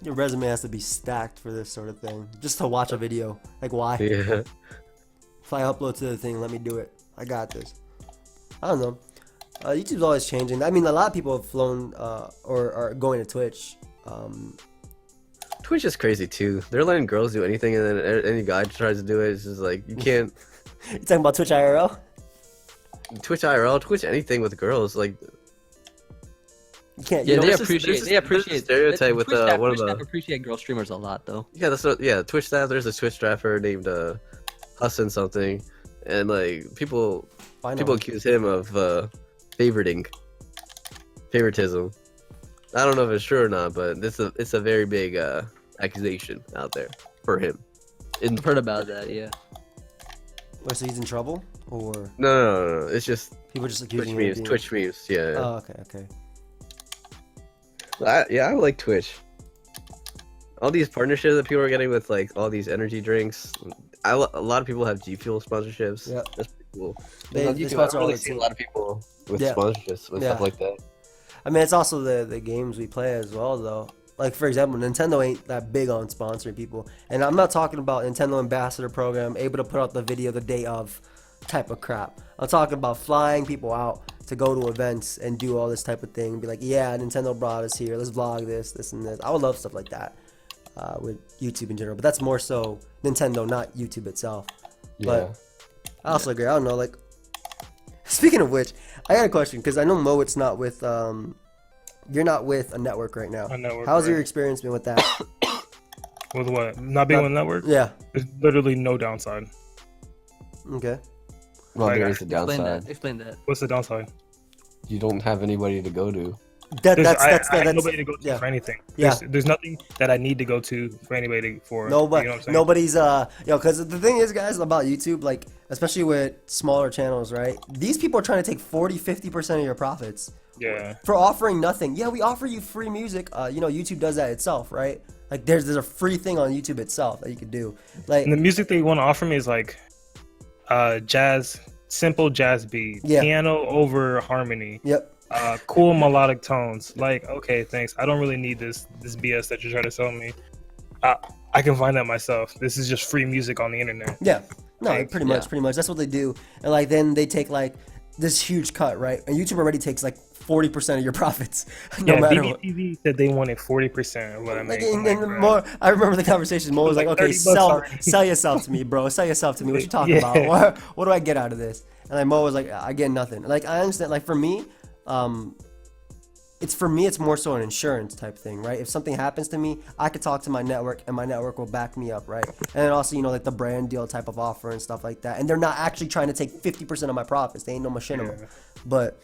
Your resume has to be stacked for this sort of thing. Just to watch a video. Like, why? Yeah. If I upload to the thing, let me do it. I got this. I don't know. YouTube's always changing. I mean, a lot of people have flown or are going to Twitch. Twitch is crazy too. They're letting girls do anything, and then any guy tries to do it. It's just like you can't. You talking about Twitch IRL? Twitch IRL, Twitch anything with girls. Like You can't. Yeah, You they don't, appreciate. They there's a appreciate stereotype with, one of Twitch the- staff appreciate girl streamers a lot, though. yeah, Twitch staff. There's a Twitch staffer named Hassan something, and like people accuse him of favoritism. I don't know if it's true or not, but it's a very big accusation out there for him. I've heard about that. Yeah. Wait, so he's in trouble, or No. It's just people just Twitch accusing him of memes. being- Twitch memes. Yeah. Oh, okay. I like Twitch. All these partnerships that people are getting with like all these energy drinks. A lot of people have G Fuel sponsorships. Yeah. That's pretty cool. They On YouTube, sponsor I've all really the seen a team. lot of people with Yeah. sponsorships and Yeah. stuff like that. I mean, it's also the games we play as well, though. Like, for example, Nintendo ain't that big on sponsoring people. And I'm not talking about Nintendo Ambassador Program, able to put out the video the day of type of crap. I'm talking about flying people out to go to events and do all this type of thing. Be like, yeah, Nintendo brought us here. Let's vlog this, and this. I would love stuff like that with YouTube in general. But that's more so Nintendo, not YouTube itself. But I also agree. I don't know, like, speaking of which, I got a question, because I know Moet's not with you're not with a network right now. A network, How's your right. experience been with that? With what? Not being on network? Yeah. There's literally no downside. Okay. Well, Like, there is a Explain downside. that. Explain that. What's the downside? You don't have anybody to go to. I I have nobody to go to yeah. for anything. Yeah. There's nothing that I need to go to for anybody for. Nobody, you know what I'm saying? nobody's because the thing is, guys, about YouTube, like, especially with smaller channels, right? These people are trying to take 40-50% of your profits Yeah. for offering nothing. Yeah, we offer you free music. YouTube does that itself, right? Like, there's a free thing on YouTube itself that you could do. Like, And the music they want to offer me is like jazz, simple jazz beat, Yeah. piano over harmony, yep. cool melodic tones. Like, okay, thanks. I don't really need this BS that you're trying to sell me. I can find that myself. This is just free music on the internet. Yeah. No, Thanks. pretty much. That's what they do. And like then they take like this huge cut, right? And YouTube already takes like 40% of your profits, no Yeah, matter what. BBTV said they wanted 40% of what I Like, make. I'm and like, bro. more, I remember the conversation. Mo was like, like "Okay, 30 bucks already." sell yourself to me, bro. Sell yourself to me. What you talking Yeah. about? What do I get out of this?" And like Mo was like, "I get nothing." Like I understand. Like for me, it's more so an insurance type thing, right? If something happens to me, I could talk to my network, and my network will back me up, right? And then also, like the brand deal type of offer and stuff like that. And they're not actually trying to take 50% of my profits. They ain't no machinima. Yeah. But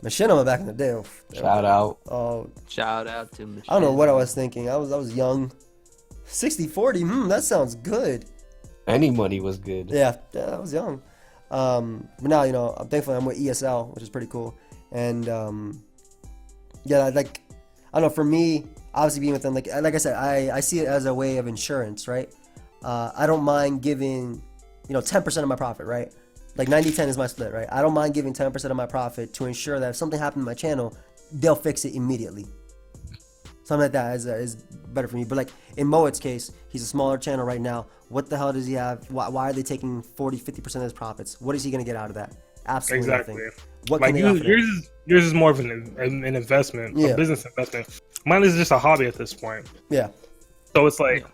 machinima back in the day, Shout out. oh, Shout out to I don't know what I was thinking. I was young. 60-40, that sounds good. Any money was good. Yeah, I was young. But now, I'm thankful I'm with ESL, which is pretty cool. And yeah, like I don't know, for me, obviously being with them, like I said, I see it as a way of insurance, right? I don't mind giving, 10% of my profit, right? Like 90-10 is my split, right? I don't mind giving 10% of my profit to ensure that if something happened to my channel, they'll fix it immediately. Something like that is better for me. But like in Moet's case, he's a smaller channel right now. What the hell does he have? Why are they taking 40-50% of his profits? What is he gonna get out of that? Absolutely Exactly. nothing. What Like can they offer them? yours is more of an investment, Yeah. a business investment. Mine is just a hobby at this point. Yeah. So it's like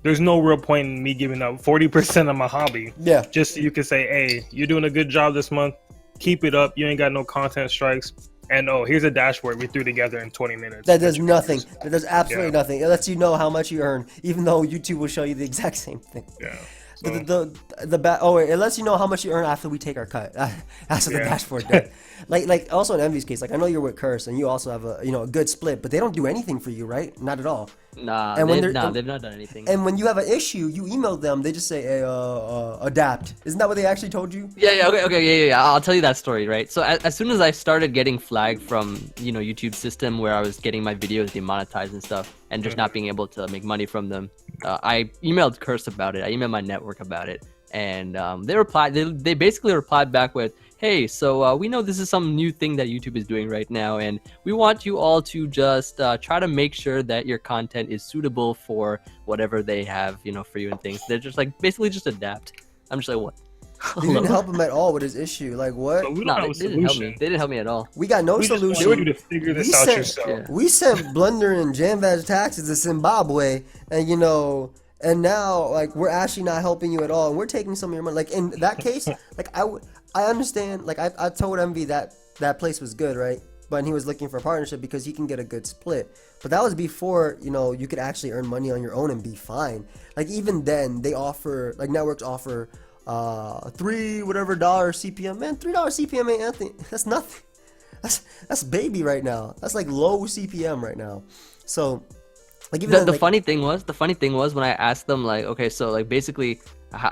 there's no real point in me giving up 40% of my hobby Yeah. just so you can say, hey, you're doing a good job this month. Keep it up. You ain't got no content strikes. And here's a dashboard we threw together in 20 minutes. That does nothing. That does absolutely Yeah. nothing. It lets you know how much you earn, even though YouTube will show you the exact same thing. Yeah. It lets you know how much you earn after we take our cut. That's what the Yeah. dashboard does. like also in Emvee's case, like I know you're with Curse and you also have a good split, but they don't do anything for you, right? Not at all. Nah, And when they've they're- not done anything. And when you have an issue, you email them. They just say, hey, adapt. Isn't that what they actually told you? Yeah. I'll tell you that story, right? So as soon as I started getting flagged from YouTube system where I was getting my videos demonetized and stuff, and just not being able to make money from them, I emailed Curse about it. I emailed my network about it, and they replied. They basically replied back with, "Hey, so we know this is some new thing that YouTube is doing right now, and we want you all to just try to make sure that your content is suitable for whatever they have, for you and things." They're just like basically just adapt. I'm just like, what? They didn't help him at all with his issue. Like what? So we don't No, have they a didn't help me. solution. They didn't help me at all. We got no We just want solution. you to figure this We out sent- yourself. Yeah. We sent Blunder and Jamvaz taxes to Zimbabwe, and and now like we're actually not helping you at all, and we're taking some of your money. Like in that case, like I understand. Like I told Emvee that place was good, right? But he was looking for a partnership because he can get a good split. But that was before you could actually earn money on your own and be fine. Like even then, they offer networks offer $3 whatever CPM. Man, $3 CPM ain't nothing. That's nothing. That's baby right now. That's like low CPM right now. So like even The funny thing was when I asked them, like, okay, so like basically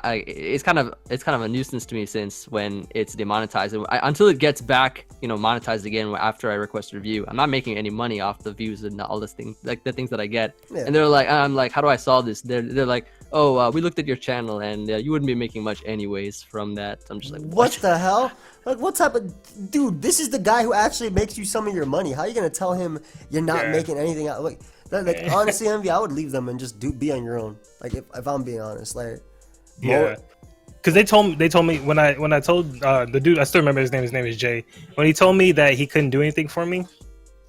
it's kind of a nuisance to me, since when it's demonetized, until it gets back monetized again after I request a review, I'm not making any money off the views and all this thing, like the things that I get. Yeah. And they're like, I'm like, how do I solve this? They're like, oh, we looked at your channel and you wouldn't be making much anyways from that. I'm just like, what the hell? Like what type of dude? This is the guy who actually makes you some of your money. How are you gonna tell him you're not making anything out? Like honestly, Emvee, I would leave them and just be on your own. Like if I'm being honest, like. Yeah, because they told me when I told the dude, I still remember his name is Jay. When he told me that he couldn't do anything for me,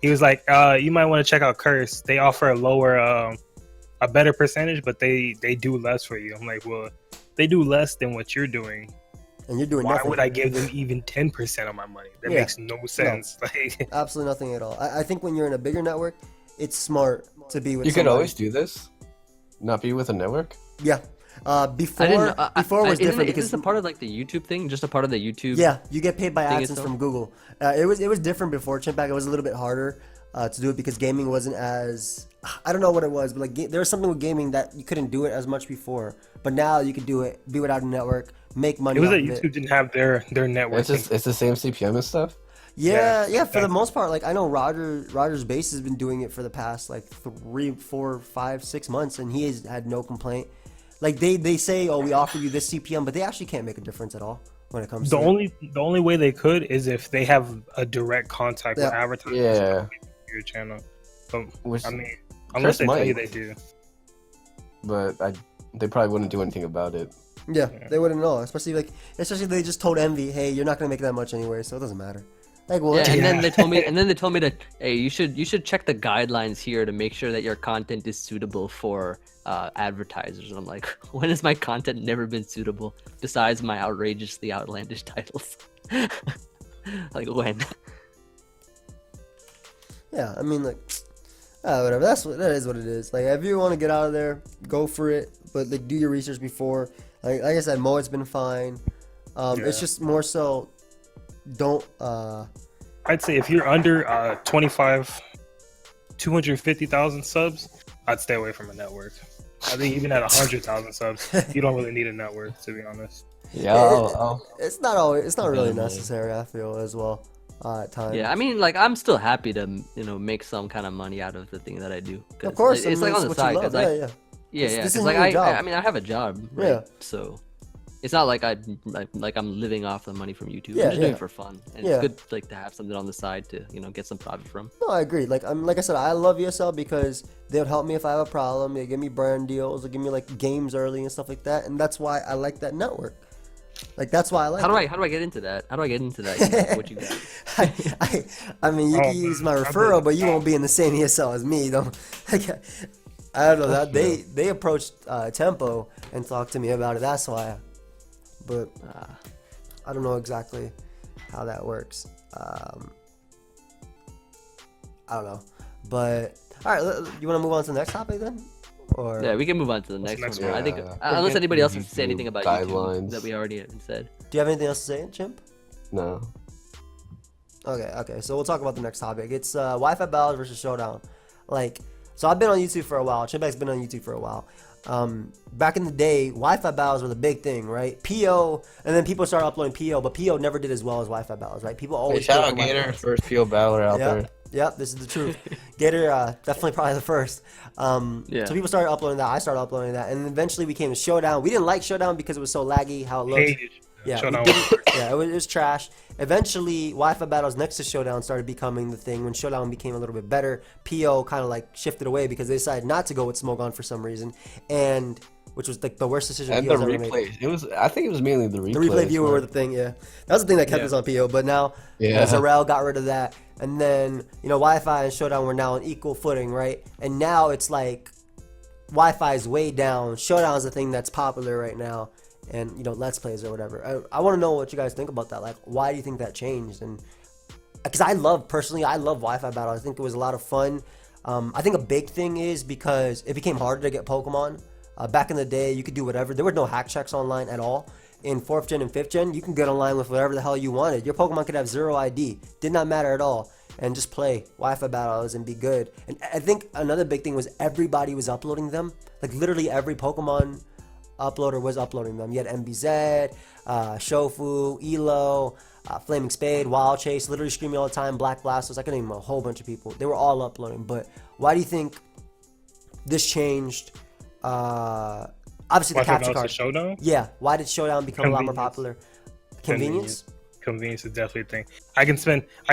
he was like, you might want to check out Curse. They offer a better percentage, but they do less for you. I'm like, well, they do less than what you're doing, And you're doing why nothing. would I give them even 10% of my money? That makes no sense. Like, Absolutely nothing at all. I think when you're in a bigger network, it's smart to be with. You could somebody. always do this, not be with a network. Yeah. Before I didn't know, before it was different is because this a part of like the YouTube thing? Just a part of the YouTube? yeah, you get paid by thing AdSense itself? from Google. It was different before Chimpact. It was a little bit harder to do it because gaming wasn't as, I don't know what it was, but like there was something with gaming that you couldn't do it as much before. But now you could do it, be without a network, make money. it was off that of YouTube it. didn't have their network. It's the same CPM and stuff. Yeah, for the most part. Like I know Roger's Base has been doing it for the past like 3, 4, 5, 6 months, and he has had no complaint. Like they say, oh, we offer you this CPM, but they actually can't make a difference at all when it comes The to it. only way they could is if they have a direct contact with Yeah. advertisers Yeah. on your channel. But Which I mean, unless they tell you might. they do. But they probably wouldn't do anything about it. Yeah, they wouldn't know, especially if they just told Emvee, hey, you're not gonna make that much anyway, so it doesn't matter. Like what? Yeah, and Yeah. then they told me that, hey, you should check the guidelines here to make sure that your content is suitable for advertisers. And I'm like, when has my content never been suitable besides my outrageously outlandish titles? Like when? Yeah, I mean, like, whatever. That is what it is. Like, if you want to get out of there, go for it. But like, do your research before. Like I said, Moet's been fine. It's Yeah. just more so, don't. I'd say if you're under 250,000 subs, I'd stay away from a network. I think even at 100,000 subs, you don't really need a network, to be honest. Yeah, It's not always. It's not really necessary. I feel as well. At times. Yeah, I mean, like, I'm still happy to make some kind of money out of the thing that I do. 'Cause Of course, it's I mean, like on the what you side. love. 'Cause Yeah, I, yeah. yeah, This because isn't like your job. I mean, I have a job, right? Yeah. So it's not like like I'm living off the money from YouTube. Yeah, I'm just doing yeah. it for fun, and Yeah. it's good like to have something on the side to get some profit from. No, I agree. Like I said, I love ESL because they would help me if I have a problem. They give me brand deals. They give me like games early and stuff like that, and that's why I like that network. Like that's why I like. How do I get into that? How do I get into that? What you got? I mean, you Oh, can use my man, I referral, bet. but you won't be in the same ESL as me. Don't. Like, I don't know that they approached Tempo and talked to me about it. That's why. But I don't know exactly how that works. I don't know. But all right, you want to move on to the next topic then? Or Yeah, we can move on to the What's next the one. next I think one? unless anybody else wants to say YouTube anything about guidelines. YouTube that we already haven't said. do you have anything else to say, Chimp? no. Okay. So we'll talk about the next topic. It's Wi-Fi battles versus Showdown. Like, so I've been on YouTube for a while. Chimpact's been on YouTube for a while. Back in the day, Wi-Fi battles were the big thing, right? PO, and then people started uploading PO, but PO never did as well as Wi-Fi battles, right? People Hey, always shout go out for Wi-Fi Gator, battles. first PO battler out Yeah. there. Yep, this is the truth. Gator, definitely probably the first. Yeah. So people started uploading that. I started uploading that, and eventually we came to Showdown. We didn't like Showdown because it was so laggy how it looks. Hated Yeah, we Showdown. didn't- yeah, it was trash. Eventually, Wi-Fi battles next to Showdown started becoming the thing. When Showdown became a little bit better, PO kind of like shifted away because they decided not to go with Smoke On for some reason, and which was like the worst decision And the PO's ever made. replays. I think it was mainly the replays. The replay viewer like- were the thing, yeah. That was the thing that kept us on PO, but now Yeah. Zarel got rid of that. And then, Wi-Fi and Showdown were now on equal footing, right? And now it's like Wi-Fi is way down. Showdown is the thing that's popular right now. And, Let's Plays or whatever. I want to know what you guys think about that. Like, why do you think that changed? And because I love Wi-Fi Battle. I think it was a lot of fun. I think a big thing is because it became harder to get Pokemon. Back in the day, you could do whatever. There were no hack checks online at all. In 4th gen and 5th gen, you can get online with whatever the hell you wanted. Your Pokemon could have 0 ID. Did not matter at all. And just play Wi-Fi battles and be good. And I think another big thing was everybody was uploading them. Like literally every Pokemon uploader was uploading them. You had MBZ, Shofu, Elo, Flaming Spade, Wild Chase, literally streaming all the time, Black Blasters. I can name a whole bunch of people. They were all uploading. But why do you think this changed? Obviously the capture card. Showdown? Yeah. Why did Showdown become a lot more popular? Convenience? Convenience is definitely a thing. I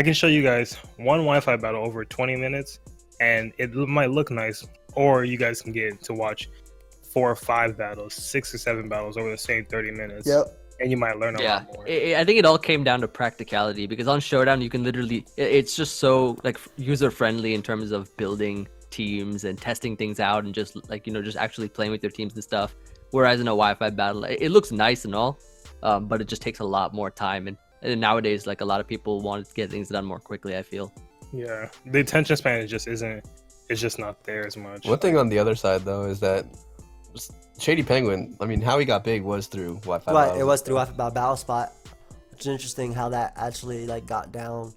can show you guys one Wi-Fi battle over 20 minutes, and it might look nice, or you guys can get to watch 4 or 5 battles, 6 or 7 battles over the same 30 minutes. Yep. And you might learn a lot more. I think it all came down to practicality because on Showdown you can literally, it's just so like user friendly in terms of building teams and testing things out and just like just actually playing with your teams and stuff. Whereas in a Wi-Fi battle, it looks nice and all, but it just takes a lot more time. And nowadays, like a lot of people want to get things done more quickly. I feel. Yeah, the attention span is just not there as much. One thing on the other side though is that Shady Penguin, I mean, how he got big was through Wi-Fi. Right, battles. it was through Wi-Fi Battle Spot. It's interesting how that actually like got down.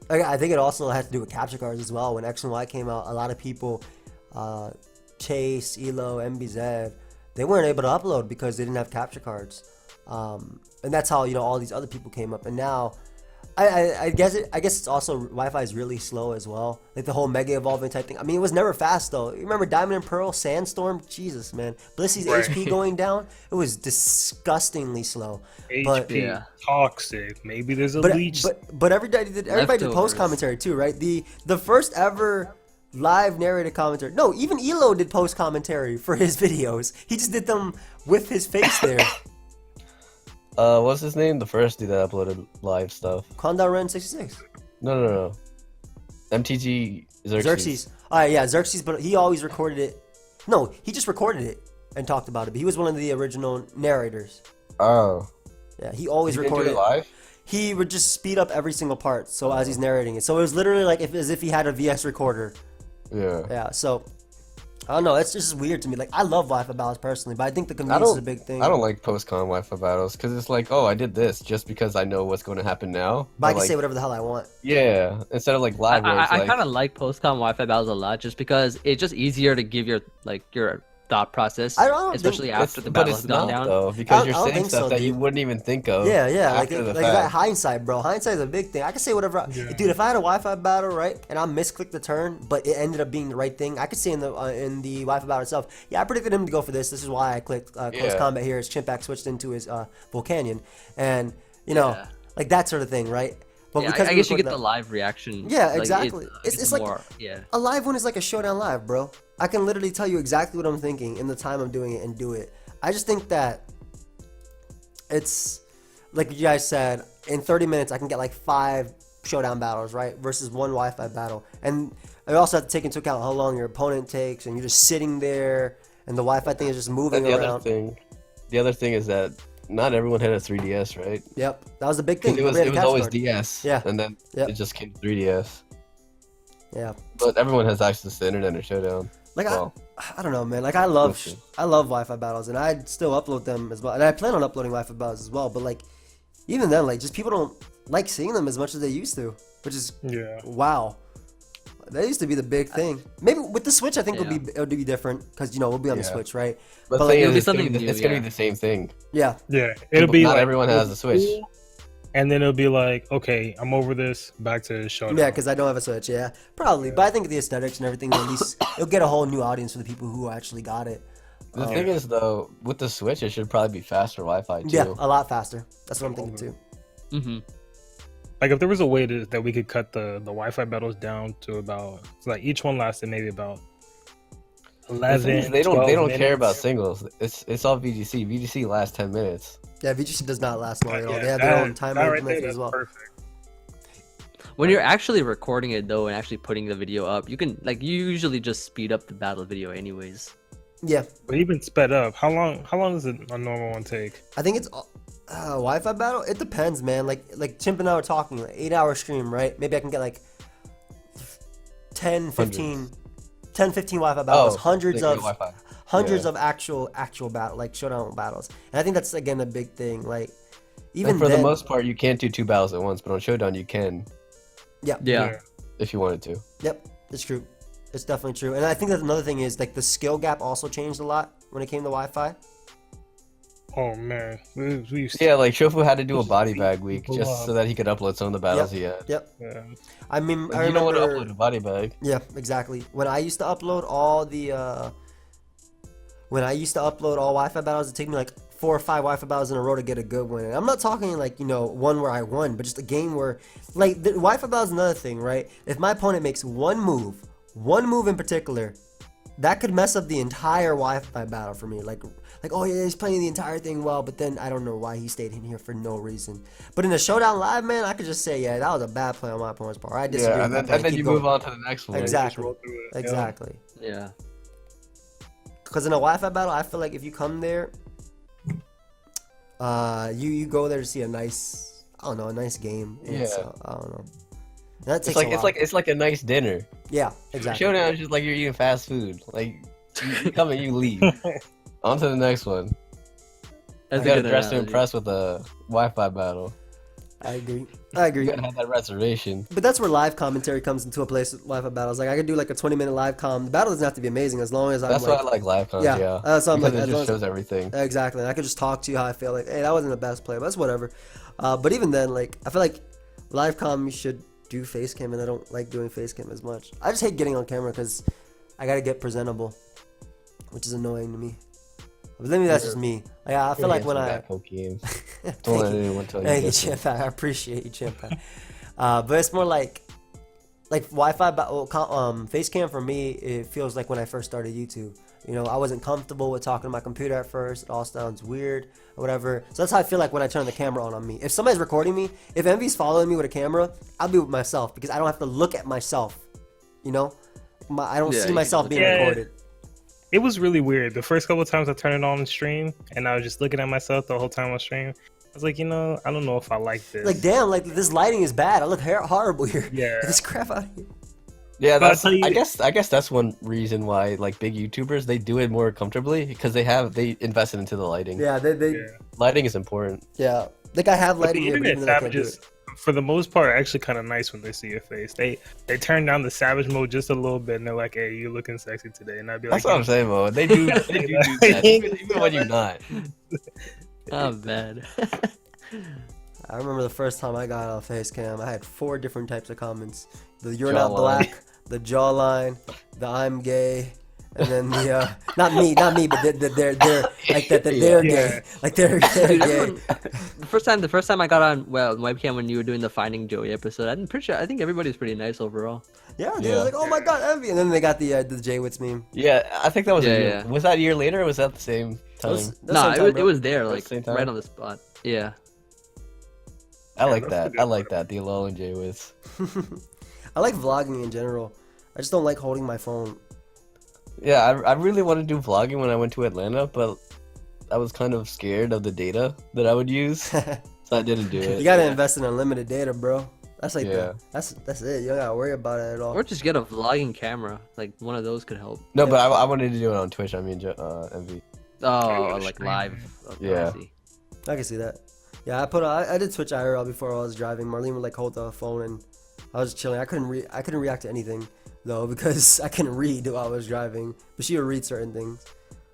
I think it also had to do with capture cards as well. When X and Y came out, a lot of people, Chase, Elo, MBZ, they weren't able to upload because they didn't have capture cards. And that's how all these other people came up. And now, I guess it's also Wi-Fi is really slow as well. Like the whole mega evolving type thing. I mean, it was never fast though. You remember Diamond and Pearl, Sandstorm? Jesus, man. Blissy's Right. HP going down. It was disgustingly slow. But HP toxic. Maybe there's a leech. but everybody did Leftovers. post commentary too, right? The first ever live narrated commentary. No, even Elo did post commentary for his videos. He just did them with his face there. What's his name? The first dude that uploaded live stuff. Condor Ren 66. No. MTG Xerxes. Alright, yeah, Xerxes, but he always recorded it. No, he just recorded it and talked about it. But he was one of the original narrators. Oh. Yeah, he always He didn't do recorded it live? He would just speed up every single part so as he's narrating it. So it was literally like as if he had a VS recorder. Yeah. Yeah, so I don't know. It's just weird to me. Like I love Wi-Fi battles personally, but I think the convenience is a big thing. I don't like post-con Wi-Fi battles because it's like, oh, I did this just because I know what's going to happen now. But I can like, say whatever the hell I want. Yeah, instead of like live. where it's I like, kind of like post-con Wi-Fi battles a lot just because it's just easier to give your thought process, I don't especially think after the but battle it's has gone not down. though because you're I don't saying think stuff so, that you dude. wouldn't even think of. Yeah, like after the that fact. hindsight, bro. Hindsight is a big thing. I can say whatever, dude. If I had a Wi-Fi battle, right, and I misclicked the turn, but it ended up being the right thing, I could say in the Wi-Fi battle itself, yeah, I predicted him to go for this. This is why I clicked close Yeah. combat here. His Chimpact switched into his Volcanion, and Yeah. like that sort of thing, right? But Yeah, because I we guess you recorded get the that- live reaction. Yeah, like, exactly. It's like more, yeah. a live one is like a Showdown live, bro. I can literally tell you exactly what I'm thinking in the time I'm doing it and do it. I just think that it's like you guys said, in 30 minutes I can get like 5 Showdown battles, right? Versus one Wi-Fi battle. And I also have to take into account how long your opponent takes, and you're just sitting there and the Wi-Fi thing is just moving And around. the other thing is that not everyone had a 3DS, right? Yep. That was the big thing. Because We it had was a capture always card. DS. Yeah. And then Yep. it just came to 3DS. Yeah. But everyone has access to the internet or Showdown. Like Well, I don't know, man. Like I love Mostly. Wi-Fi battles, and I still upload them as well. And I plan on uploading Wi-Fi battles as well. But like, even then, like, just people don't like seeing them as much as they used to, which is wow. That used to be the big thing. Maybe with the Switch, I think it would be different because we'll be on the Yeah. Switch, right? but like, thing it'll is, be it's gonna something be new, it's gonna be yeah. the same thing. Yeah, Yeah, it'll be Not like everyone has a Switch. and then it'll be like, okay, I'm over this, back to Showdown. Yeah, because I don't have a Switch. Yeah, probably. But I think the aesthetics and everything, at least it'll get a whole new audience for the people who actually got it. The thing is, though, with the Switch, it should probably be faster Wi-Fi too. Yeah, a lot faster. That's what I'm thinking too. Mm-hmm. Like if there was a way that we could cut the Wi-Fi battles down to about, like each one lasted maybe about 11. They don't 12 care minutes. about singles. It's all VGC. VGC lasts 10 minutes. Yeah, VGC does not last long at all. Yeah, they have their own that timer right implemented there, as well. perfect. When you're actually recording it though and actually putting the video up, you can like you usually just speed up the battle video anyways. Yeah, But even sped up, how long does a normal one take? I think it's Wi-Fi battle. It depends, man. Like Chimp and I were talking, like 8-hour stream, right? Maybe I can get like 10, 15 Wi-Fi battles, hundreds of actual battle, like showdown battles. And I think that's again a big thing. Like even And for then, the most part, you can't do 2 battles at once, but on Showdown you can Yeah. if you wanted to. Yep, it's true. It's definitely true. And I think that another thing is like the skill gap also changed a lot when it came to Wi-Fi. Oh man, we used to, Yeah, like Shofu had to do a body bag week just so that he could upload some of the battles he had. Yep. yeah. I mean, I You don't want to remember. upload a body bag. Yeah, exactly. When I used to upload all Wi-Fi battles, it took me like 4 or 5 Wi-Fi battles in a row to get a good one. And I'm not talking like, one where I won, but just a game where, like, the Wi-Fi battle is another thing, right? If my opponent makes one move in particular, that could mess up the entire Wi-Fi battle for me. Like, oh yeah, he's playing the entire thing well, but then I don't know why he stayed in here for no reason. But in a Showdown live, man, I could just say, yeah, that was a bad play on my opponent's part. I disagree. Yeah, with that and play. then Keep you going. move on to the next one. Exactly. roll through it. Exactly. Yeah. Because in a Wi-Fi battle, I feel like if you come there, you go there to see a nice game. And Yeah. so, I don't know. That takes It's like a while. it's like a nice dinner. Yeah, exactly. Showdown is just like you're eating fast food. Like you come and you leave. On to the next one. That's You gotta a good dress to analogy. impress with a Wi-Fi battle. I agree. You gotta have that reservation. But that's where live commentary comes into a place with Wi-Fi battles. Like I could do like a 20-minute live com. The battle doesn't have to be amazing as long as I'm That's like, why I like live comms. Yeah, Yeah, that's what I'm because like, it as long just as- shows everything. exactly. And I could just talk to you how I feel. Like, hey, that wasn't the best play, but that's whatever. But even then, like I feel like live com you should do face cam, and I don't like doing face cam as much. I just hate getting on camera because I gotta get presentable, which is annoying to me. But maybe that's just me. Like, I feel like when I Pokeaimmd. Thank Don't let you. anyone tell you Thank you, different. Chimpact. I appreciate you, Chimpact. But it's more like Wi-Fi face cam for me. It feels like when I first started YouTube. I wasn't comfortable with talking to my computer at first. It all sounds weird or whatever. So that's how I feel like when I turn the camera on me. If somebody's recording me, if Emvee's following me with a camera, I'll be with myself because I don't have to look at myself. I don't Yeah, see you myself can being look at it. recorded. It was really weird. The first couple of times I turned it on the stream, and I was just looking at myself the whole time on stream. I was like, I don't know if I like this. Like, damn, like this lighting is bad. I look horrible here. Yeah. Get this crap out of here. Yeah, But I'll that's. tell you- I guess that's one reason why like big YouTubers they do it more comfortably because they invested into the lighting. Yeah, they Yeah. Lighting is important. yeah. Like I have But lighting the here, but internet even then I can't do savages, it. for the most part, are actually kind of nice when they see your face. They turn down the savage mode just a little bit, and they're like, "Hey, you're looking sexy today," and I'd be That's like, what I'm saying, Mo. They do that even when you're not. Oh man. I remember the first time I got on a face cam, I had 4 different types of comments. The "you're not black," the jawline, the "I'm gay," and then the not me, but they're like that they're Yeah. gay, like they're Dude, gay. everyone- the first time I got on webcam when you were doing the Finding Joey episode, I think everybody's pretty nice overall. Yeah, dude, Yeah. like, oh my god, Emvee, and then they got the Jaywitz meme. Yeah, I think that was Yeah, a year. yeah. Was that a year later or was that the same time? It was there, like Same time? right on the spot. Yeah. I like that's a that. good I like that. The Lol and Jay with. I like vlogging in general. I just don't like holding my phone. Yeah, I really want to do vlogging when I went to Atlanta, but I was kind of scared of the data that I would use, so I didn't do it. You gotta invest in unlimited data, bro. That's like Yeah. that's it. You don't gotta worry about it at all. Or just get a vlogging camera. Like one of those could help. No, but I wanted to do it on Twitch. I mean, Emvee. Oh, the like stream. live. Okay, Yeah. I see. I can see that. Yeah, I did Twitch IRL before I was driving. Marlene would like hold the phone and I was chilling. I couldn't react to anything though because I couldn't read while I was driving. But she would read certain things.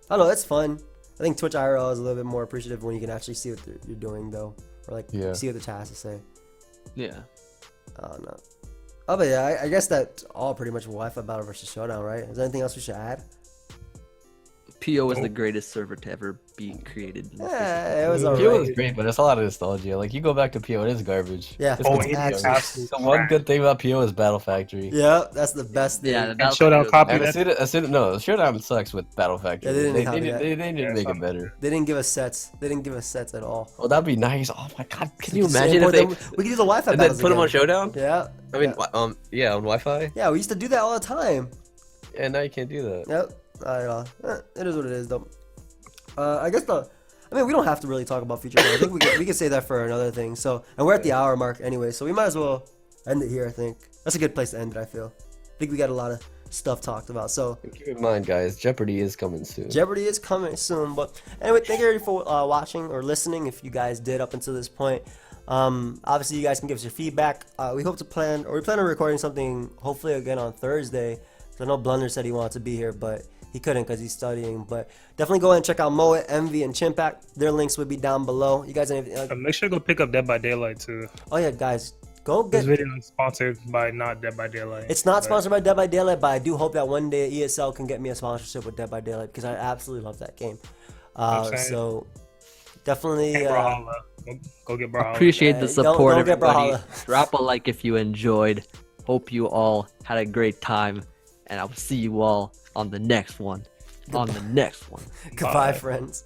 I don't know. It's fun. I think Twitch IRL is a little bit more appreciative when you can actually see what you're doing though. or like Yeah. see what the chat has to say. Yeah. Oh no. Oh, but yeah, I guess that's all pretty much Wi-Fi battle versus Showdown, right? Is there anything else we should add? PO is the greatest server to ever be created. in the face of Yeah, it was PO PO alright. is great, but it's a lot of nostalgia. Like you go back to PO, it is garbage. Yeah. It's Oh, complete it is garbage. absolute The one trash. good thing about PO is Battle Factory. Yeah, that's the best thing. Yeah, the And Battle Showdown Factory copy was- that. As soon, no, Showdown sucks with Battle Factory. Yeah, they didn't copy that. they didn't Yeah, make it's it better. They didn't give us sets. They didn't give us sets at all. Oh, that'd be nice. Oh my god, can you Just imagine if import they them- we could do the Wi-Fi and then battles put them on again. Showdown? Yeah. I mean, yeah. yeah, on Wi-Fi. Yeah, we used to do that all the time. Yeah, now you can't do that. Yep. I don't know. It is what it is, though. I guess I mean, we don't have to really talk about future. I think we can say that for another thing. So, and we're at the hour mark anyway, so we might as well end it here. I think that's a good place to end it. I feel. I think we got a lot of stuff talked about. So, Keep in mind, guys, Jeopardy is coming soon. Jeopardy is coming soon. But anyway, thank you everybody for watching or listening. If you guys did up until this point, obviously you guys can give us your feedback. We plan on recording something hopefully again on Thursday. I know Blunder said he wanted to be here, but he couldn't because he's studying. But definitely go ahead and check out Moet, Emvee, and Chimpact. Their links would be down below. You guys, Make sure to go pick up Dead by Daylight too. oh yeah, guys, go This get. video is sponsored by not Dead by Daylight. It's not but- sponsored by Dead by Daylight, but I do hope that one day ESL can get me a sponsorship with Dead by Daylight because I absolutely love that game. saying. So definitely. Hey, Brawlhalla. Go get Brawlhalla. Appreciate Yeah, the don't support, get everybody. Brawlhalla. Drop a like if you enjoyed. Hope you all had a great time, and I will see you all on the next one. On the next one. Goodbye, Bye. friends.